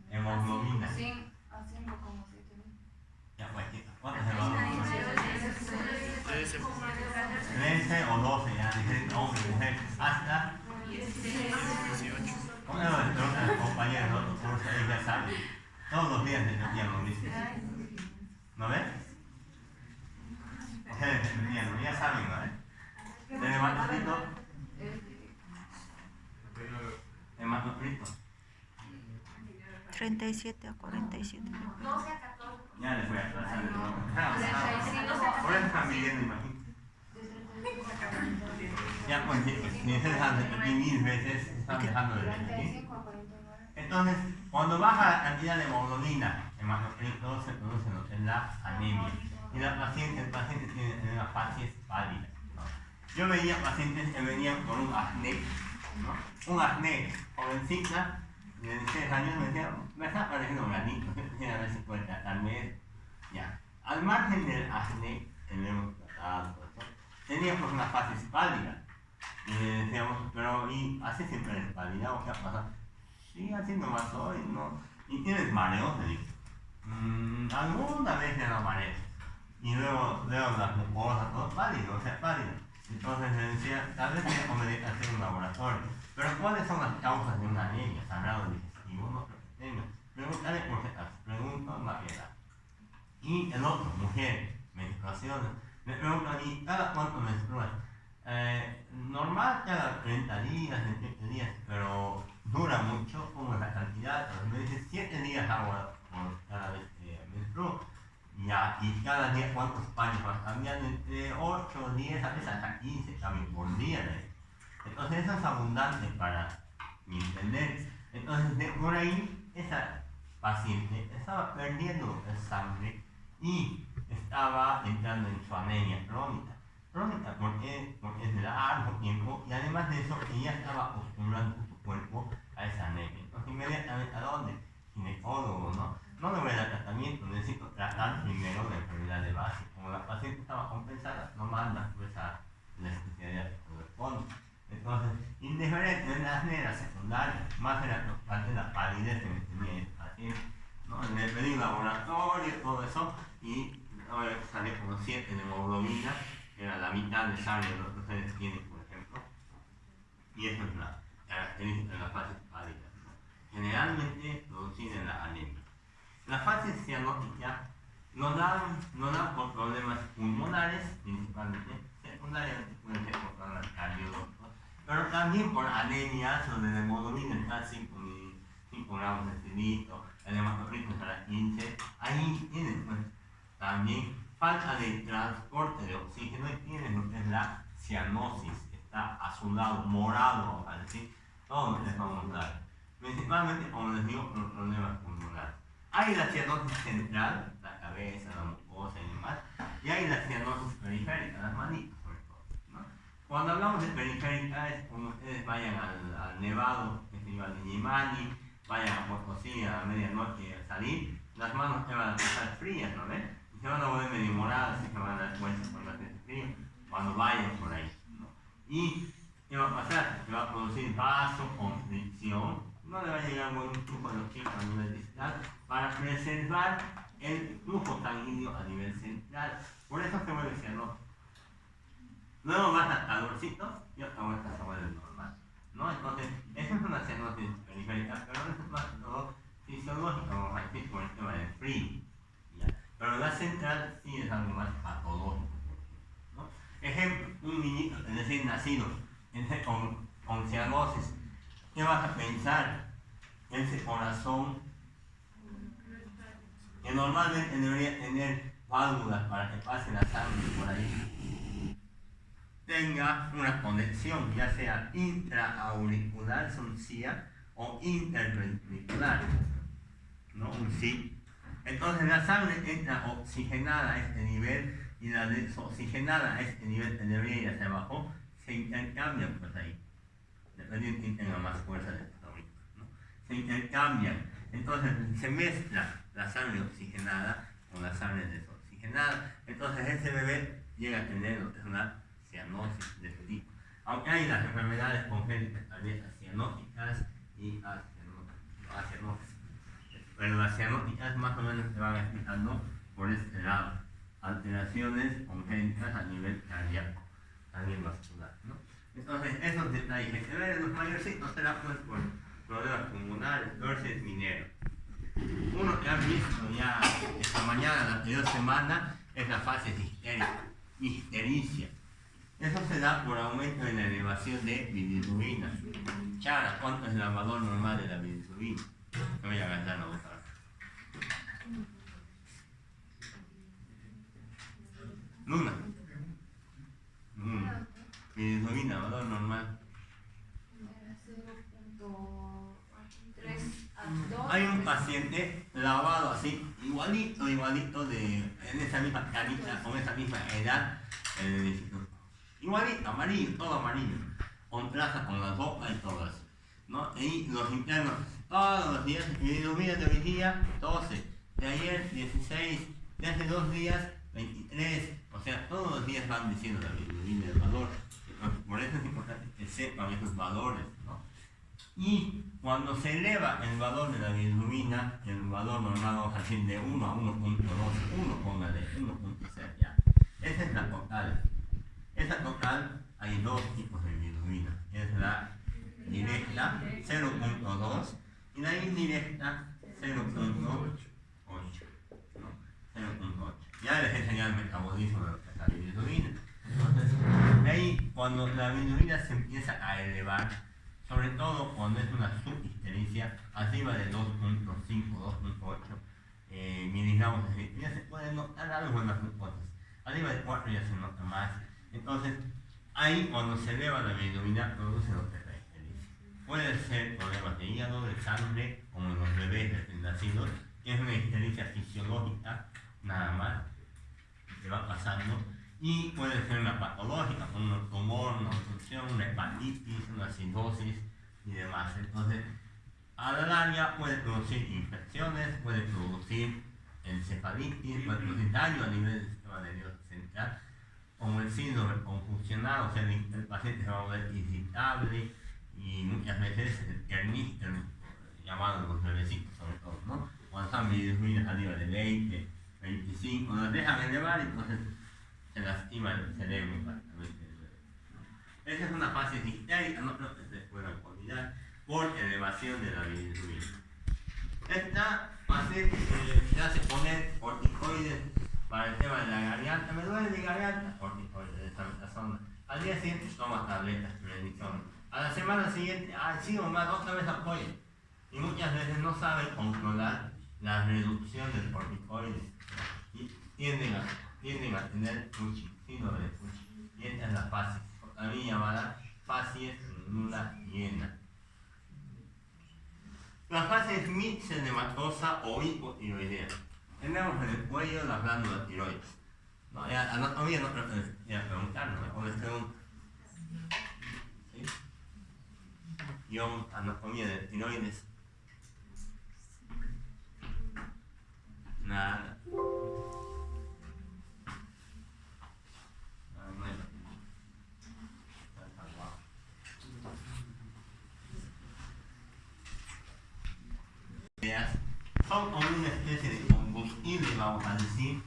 Hemoglobina. Ya, pues, ¿cuánto es el valor normal? 13 o 12, ya, diferentes hombres y mujeres, hasta 18. Bueno, nuestros compañeros, otros cursos, ellos ya saben. Todos los días les envían lo mismo. ¿No ves? Ustedes envían, ya saben, ¿no ves? ¿De hematocrito? ¿Hematocrito? 37 a 47. Ya les voy a trazar el bloque. Por eso están midiendo, imagínate. Ya, pues, si ustedes han repetido 1000 veces, están dejando de repetir. Entonces, cuando baja la cantidad de hemoglobina, hematocrito se produce lo que es la anemia. Y el paciente tiene una facies pálida, ¿no? Yo veía pacientes que venían con un acné, ¿no? Un acné jovencita, de 16 años, me decía, me está pareciendo un granito, a ver si puede tratarme. Ya. Al margen del acné, que lo hemos tratado, teníamos una facies pálida. Y le decíamos, pero ¿y así siempre es pálida o qué ha pasado? Sí, haciendo más hoy, ¿no? ¿Y tienes mareos? Le digo. Alguna vez ya no mareos. Y luego las mucosas, todo pálido, o sea, pálido. Entonces le decía, tal vez tenga que hacer un laboratorio. Pero ¿cuáles son las causas de una anemia? Sangrado digestivo, no creo que tenga. Preguntarle por qué las preguntas, la piedad. Y el otro, mujer, menstruaciones. Me preguntan, ¿y cada cuánto menstruas? Normal cada 30 días, 28 días, pero dura mucho, como la cantidad. Me dice 7 días agua por cada vez que menstruo. Ya, y cada día cuántos paños van cambiando, entre 8, 10, a veces hasta 15 también por día. Entonces eso es abundante para mi entender. Entonces por ahí esa paciente estaba perdiendo sangre y estaba entrando en su anemia crónica. Crónica porque es de largo tiempo y además de eso ella estaba acostumbrando su cuerpo a esa anemia. Entonces inmediatamente, ¿a dónde? Ginecólogo, ¿no? No le voy a dar tratamiento, necesito tratar primero la enfermedad de base. Como la paciente estaba compensada, no manda pues a la especialidad que corresponde. Entonces, indiferente de la acné secundaria, más era parte de la palidez que me tenía el paciente. ¿No? Le pedí un laboratorio, todo eso, y salió como 7 de hemoglobina, que era la mitad de sangre de lo que ustedes tienen, por ejemplo. Y eso es la característica de la fase pálida, ¿no? Generalmente producida en la anemia. La fase cianótica nos dan por problemas pulmonares, principalmente, secundariamente pueden ser por problemas cardiológicos, pero también por anemias donde la hemoglobina está 5 gramos de cilito, el hematocrito está 15, ahí tienen pues, también falta de transporte de oxígeno y tienen lo que es la cianosis, está azulado, morado, así, todo les vamos a dar, principalmente como les digo, por problemas pulmonares. Hay la cianosis central, la cabeza, la mucosa y demás, y hay la cianosis periférica, las manitas sobre todo, ¿no? Cuando hablamos de periférica es como ustedes vayan al nevado, Festival de Yimani, vayan a Potosí a medianoche a salir, las manos te van a estar frías, ¿no ves? Y se van a volver medio moradas y se van a dar cuenta cuando hace frío, cuando vayan por ahí, ¿no? Y ¿qué va a pasar? Se va a producir vasoconstricción, no le va a llegar buen flujo de oxígeno a nivel distal para preservar el flujo sanguíneo a nivel central. Por eso se vuelve cianosis. Luego vas a calorcito y otra vuelta se vuelve normal, ¿no? Entonces, eso es una cianosis periférica, pero no es más que todo fisiológica, como por el tema del frío, ¿ya? Pero la central sí es algo más patológico, ¿no? Ejemplo, un niñito recién nacido con cianosis. ¿Qué vas a pensar? Ese corazón que normalmente debería tener válvulas para que pase la sangre por ahí, tenga una conexión, ya sea intraauricular, son CIA, o interventricular, ¿no? Un sí. Entonces la sangre entra oxigenada a este nivel y la desoxigenada a este nivel, debería ir hacia abajo, se intercambian pues ahí, dependiendo de quién tenga más fuerza de ahorita, ¿no? Se intercambian, entonces se mezcla la sangre oxigenada con la sangre desoxigenada, entonces ese bebé llega a tener lo que es una cianosis de este tipo. Aunque hay las enfermedades congénitas también cianóticas y acianosis. Pero las cianóticas más o menos se van explicando por este lado. Alteraciones congénitas a nivel cardíaco, también vascular, ¿no? Entonces, esos detalles que se ven en los mayorcitos será pues por problemas pulmonares, versus minero. Uno que han visto ya esta mañana, la anterior semana, es la fase histericia. Eso se da por aumento en la elevación de bilirrubina. Chara, ¿cuánto es el valor normal de la bilirrubina? No voy a gastar la boca. Luna. Bilirrubina, valor normal. 0.3 a 2. Hay un paciente lavado así, igualito en esa misma carita, con esa misma edad en el instituto. Igualito, amarillo, todo amarillo. Con traza con la ropa y todo eso, ¿no? Y los internos, todos los días, bilirrubina de hoy día, 12. De ayer, 16. De hace 2 días, 23. O sea, todos los días van diciendo la bilirrubina, el valor. Por eso es importante que sepan esos valores, ¿no? Y cuando se eleva el valor de la bilirrubina, el valor normal vamos a decir de 1 a 1.2, 1,6 ya. Esa es la total. Esa total hay 2 tipos de bilirrubina. Es la directa 0.2 y la indirecta 0.8. ¿No? 0.8. Ya les he enseñado el metabolismo de lo que es la bilirrubina. Entonces, de ahí, cuando la bilirrubina se empieza a elevar, sobre todo cuando es una subhistericia, arriba de 2.5, 2.8 miligramos, ya se puede notar algo en las glucosas. Arriba de 4 ya se nota más. Entonces, ahí cuando se eleva la bilirrubina, produce lo que es la histericia. Puede ser problemas de hígado, de sangre, como en los bebés recién nacidos, que es una histericia fisiológica, nada más, que va pasando. Y puede ser una patológica, como un tumor, una obstrucción, una hepatitis, una cirrosis y demás. Entonces, a la larga puede producir infecciones, puede producir encefalitis, puede producir daño a nivel del sistema nervioso central, como el síndrome confusional, o sea, el paciente se va a volver irritable y muchas veces el kerníster, llamado los bebecitos sobre todo, ¿no? Cuando están bilirrubinas arriba de 20, 25, los dejan elevar y entonces se lastima el cerebro prácticamente. Esa es una fase histérica, no creo que se puedan olvidar, por elevación de la bilirrubina. Esta fase se hace poner corticoides para el tema de la garganta. Me duele mi garganta, corticoides de esta metazona. Al día siguiente toma tabletas prednisona. A la semana siguiente, sí o mal, otra vez apoya. Y muchas veces no saben controlar la reducción del corticoides. Y tienden a tener Cushing, síndrome de Cushing. Y esta es la fase, también llamada fase luna llena. La fase es mixedematosa o hipotiroidea. Tenemos en el cuello la glándula tiroides. No, ya anatomía no creo que les voy a preguntar, ¿no? O les pregunto. ¿Sí? Yo, anatomía de tiroides. Nada. Son como una especie de combustible, vamos a decir,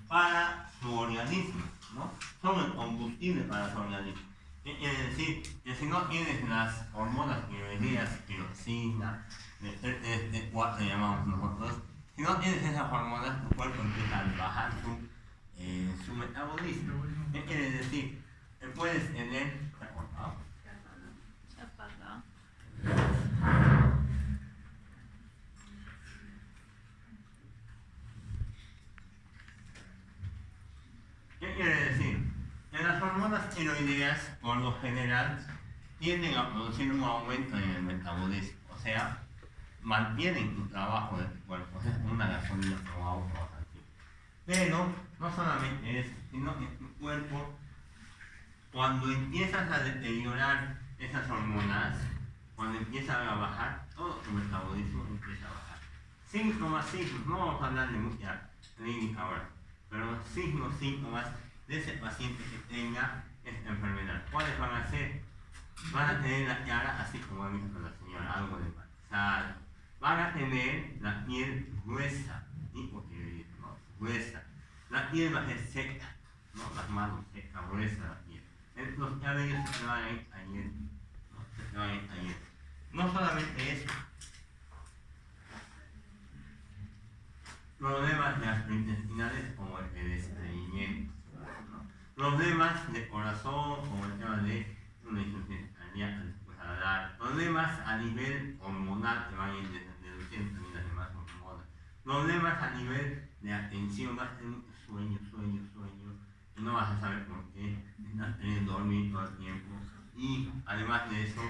para su organismo, ¿no? Son el combustible para su organismo. ¿Qué quiere decir? Que si no tienes las hormonas tiroideas, tiroxina, de 4 llamamos nosotros, si no tienes esas hormonas, tu cuerpo empieza a bajar su metabolismo. ¿Qué quiere decir? Que puedes tener... ¿Qué quiere decir? En las hormonas tiroideas, por lo general, tienden a producir un aumento en el metabolismo, o sea, mantienen el trabajo del cuerpo, es una gasolina o auto. Pero no solamente eso, sino que tu cuerpo, cuando empiezas a deteriorar esas hormonas, cuando empiezan a bajar, todo tu metabolismo empieza a bajar. Síntomas, no vamos a hablar de mucha clínica ahora, pero síntomas de ese paciente que tenga esta enfermedad. ¿Cuáles van a ser? Van a tener la cara así como ha visto la señora, algo de matizado. Van a tener la piel gruesa, hipotiroidismo, ¿no? Gruesa. La piel va a ser seca, ¿no? Las manos secas, gruesa la piel. Los cabellos se te van a ir cayendo, ¿no? Se te van a ir cayendo. No solamente eso. Problemas gastrointestinales como el estreñimiento, ¿no? Problemas de corazón como el tema de una insuficiencia cardíaca después a dar, problemas a nivel hormonal que van a ir deduciendo también las demás hormonas, problemas a nivel de atención, vas a tener sueño, y no vas a saber por qué, estás teniendo dormir todo el tiempo, y además de eso,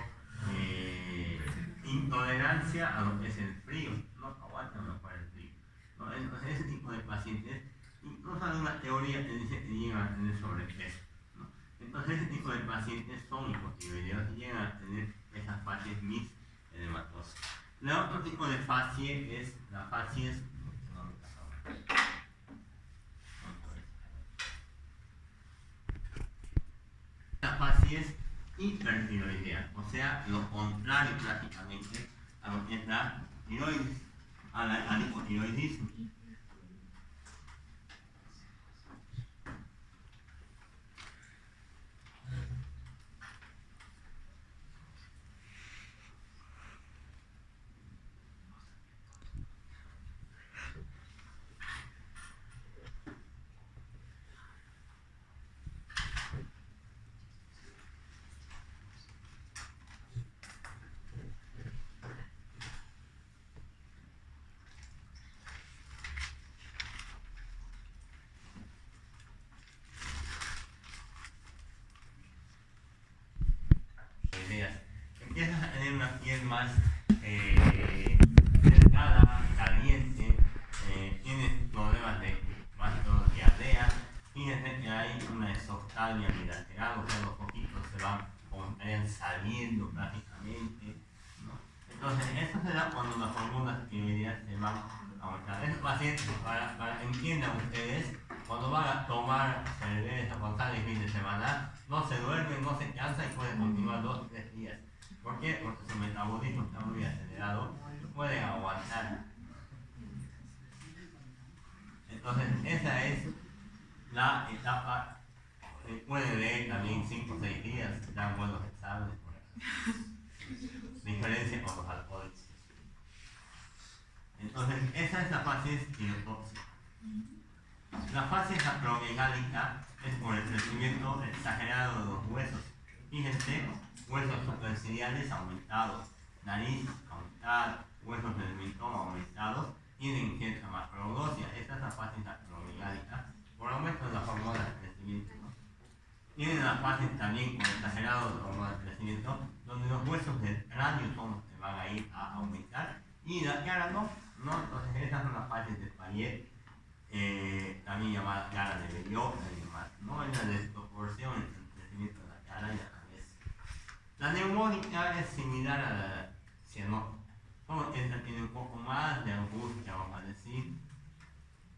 intolerancia a lo que es el frío, no aguantan mejor el frío, ¿no? Entonces ese tipo de pacientes, incluso hay una teoría que dice que llegan a tener sobrepeso, ¿no? Entonces ese tipo de pacientes son hipotiroideos y llegan a tener esas facies misedematosas. El otro tipo de facie es la facies hipertiroidea, o sea, lo contrario prácticamente a lo que es la tiroides, al hipotiroidismo. Empiezas a tener una piel más delgada, caliente, tienes problemas de diarrea, fíjense que hay una esoftalgia bilateral, o sea, los poquitos se van saliendo prácticamente, ¿no? Entonces, eso se da cuando las hormonas tiroideas se van a aumentar. Esos pacientes, para entiendan ustedes, cuando van a tomar cerveza con sal el fin de semana, no se duermen, no se cansan y pueden continuar 2 o 3 días. ¿Por qué? Porque su metabolismo está muy acelerado y pueden aguantar. Entonces, esa es la etapa. Pueden leer también 5 o 6 días, dan buenos exámenes por eso. Diferencia con los alcohólicos. Entonces, esa es la fase tirotóxica. La fase acromegálica es por el crecimiento exagerado de los huesos. Fíjense, huesos superciliares aumentados, nariz aumentada, huesos del mentón aumentados, tienen cierta macroglosia. Esta es la fase acromegálica por aumento de las hormonas de crecimiento, ¿no? Tienen la fase también con exagerado de hormonas de crecimiento, donde los huesos del cráneo son los que van a ir a aumentar y la cara no. Entonces esas son las fases de Payet, también llamada cara de bellota y demás, ¿no? Hay una desproporción entre el crecimiento de la cara y la cabeza. La neumónica es similar a la cianótica, solo que esta tiene un poco más de angustia, vamos a decir.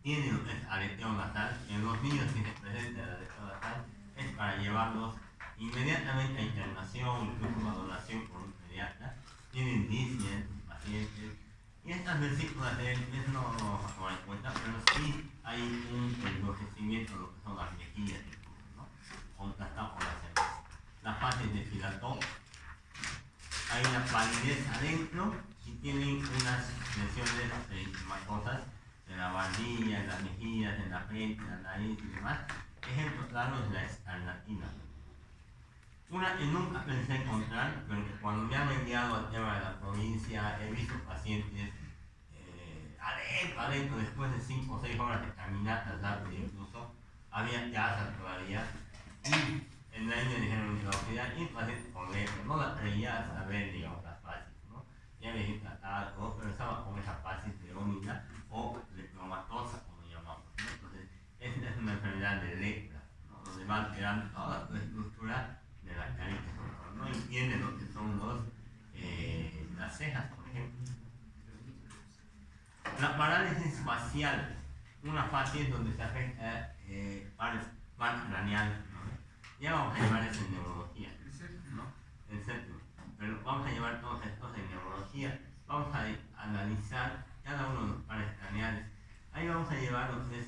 Tiene lo que es aleteo nasal, en los niños si se presenta el aleteo nasal es para llevarlos inmediatamente a internación, incluso a donación por inmediata. Tienen disnea en sus pacientes. Y estas vesículas de él no vamos a tomar en cuenta, pero sí hay un enrojecimiento de lo que son las mejillas, ¿no? Contrastado con la cerveza. Las fases de filatón, hay una palidez adentro y tienen unas lesiones eritematosas de la barbilla, en las mejillas, en la frente, en la nariz y demás. Ejemplo claro es la escarlatina. Una que nunca pensé encontrar, pero que cuando me han enviado al tema de la provincia, he visto pacientes adentro, después de 5 o 6 horas de caminata rápida incluso, había casas todavía, y En la India dijeron incapacidad y el paciente con lepra no la creía saber, digamos, las fases, ¿no? Ya le dije algo, pero estaba con esa fase pleónica o lepromatosa, como llamamos, ¿no? Entonces, esta es una enfermedad de lepra, ¿no? Donde va alterando toda la estructura de la carita, no entienden lo que son las cejas, por ejemplo. La parálisis facial, una fase es donde se afecta partes craneales, ¿no? Ya vamos a llevar eso en neurología, ¿no? El séptimo. Pero vamos a llevar todos estos en neurología. Vamos a analizar cada uno de los pares craneales. Ahí vamos a llevar los 3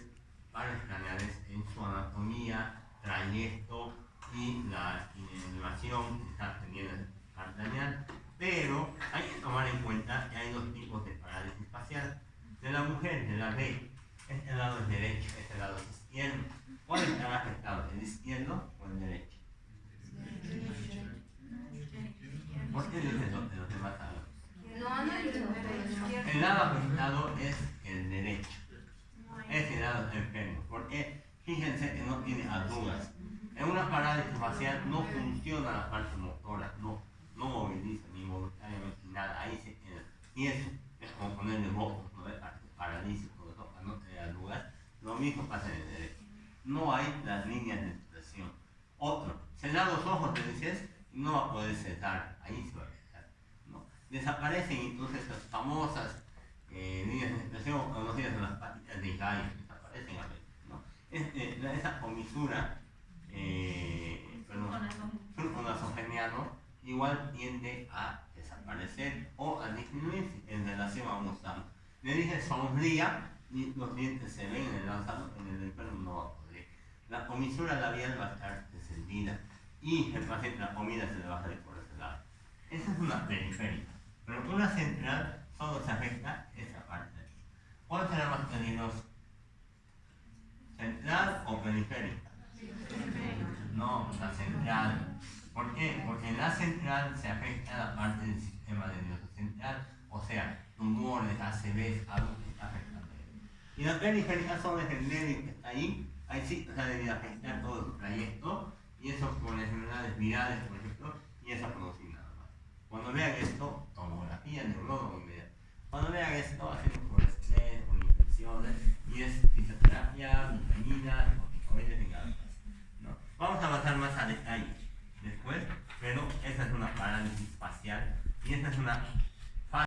pares craneales en su anatomía, trayecto y la inervación que está teniendo el par craneal. Pero hay que tomar en cuenta que hay 2 tipos de parálisis facial. De la mujer, de la B, este lado es derecho, este lado es izquierdo. ¿Cuál estará afectado? ¿El izquierdo o el derecho? ¿Por qué dices los demás lados? No he dicho, pero El lado afectado es el derecho. Ese lado es enfermo. Porque fíjense que no tiene arrugas. En una parálisis facial no funciona la parte motora, no moviliza ni voluntariamente nada. Ahí se queda. Y eso es como ponerle votos, ¿no? Parálisis, cuando toca no tiene arrugas. Lo mismo pasa en el derecho. No hay las líneas de expresión. Otro, cerrar los ojos, te dices, no va a poder cerrar, ahí se va a quedar, ¿no? Desaparecen entonces las famosas líneas de expresión conocidas en las patitas de gallo, desaparecen a veces, ¿no? Esa comisura, nasogeniano, igual tiende a desaparecer o a disminuirse en relación a un estado. Le dije sonría y los dientes se ven en el lanzado, en el enfermo no va a poder. La comisura labial va a estar descendida y el paciente la comida se le va a salir por ese lado. Esa es una periférica, pero una central solo se afecta esa parte de aquí. ¿Cuál será más peligroso? ¿Central o periférica? No, la central. ¿Por qué? Porque en la central se afecta la parte del sistema nervioso central, o sea, tumores, ACVs, algo que está afectando. Y la periférica solo es el nervio que está ahí sí se ha debido afectar todo su trayecto, y eso por las enfermedades virales, por ejemplo, y eso producir nada más. Cuando vean esto, tomografía, neurólogo inmediato. Cuando vean esto, hacemos por estrés, por infecciones, y es fisioterapia, vitaminas, corticoides en cada caso, ¿no? Vamos a avanzar más a detalle después, pero esa es una parálisis facial, y esa es una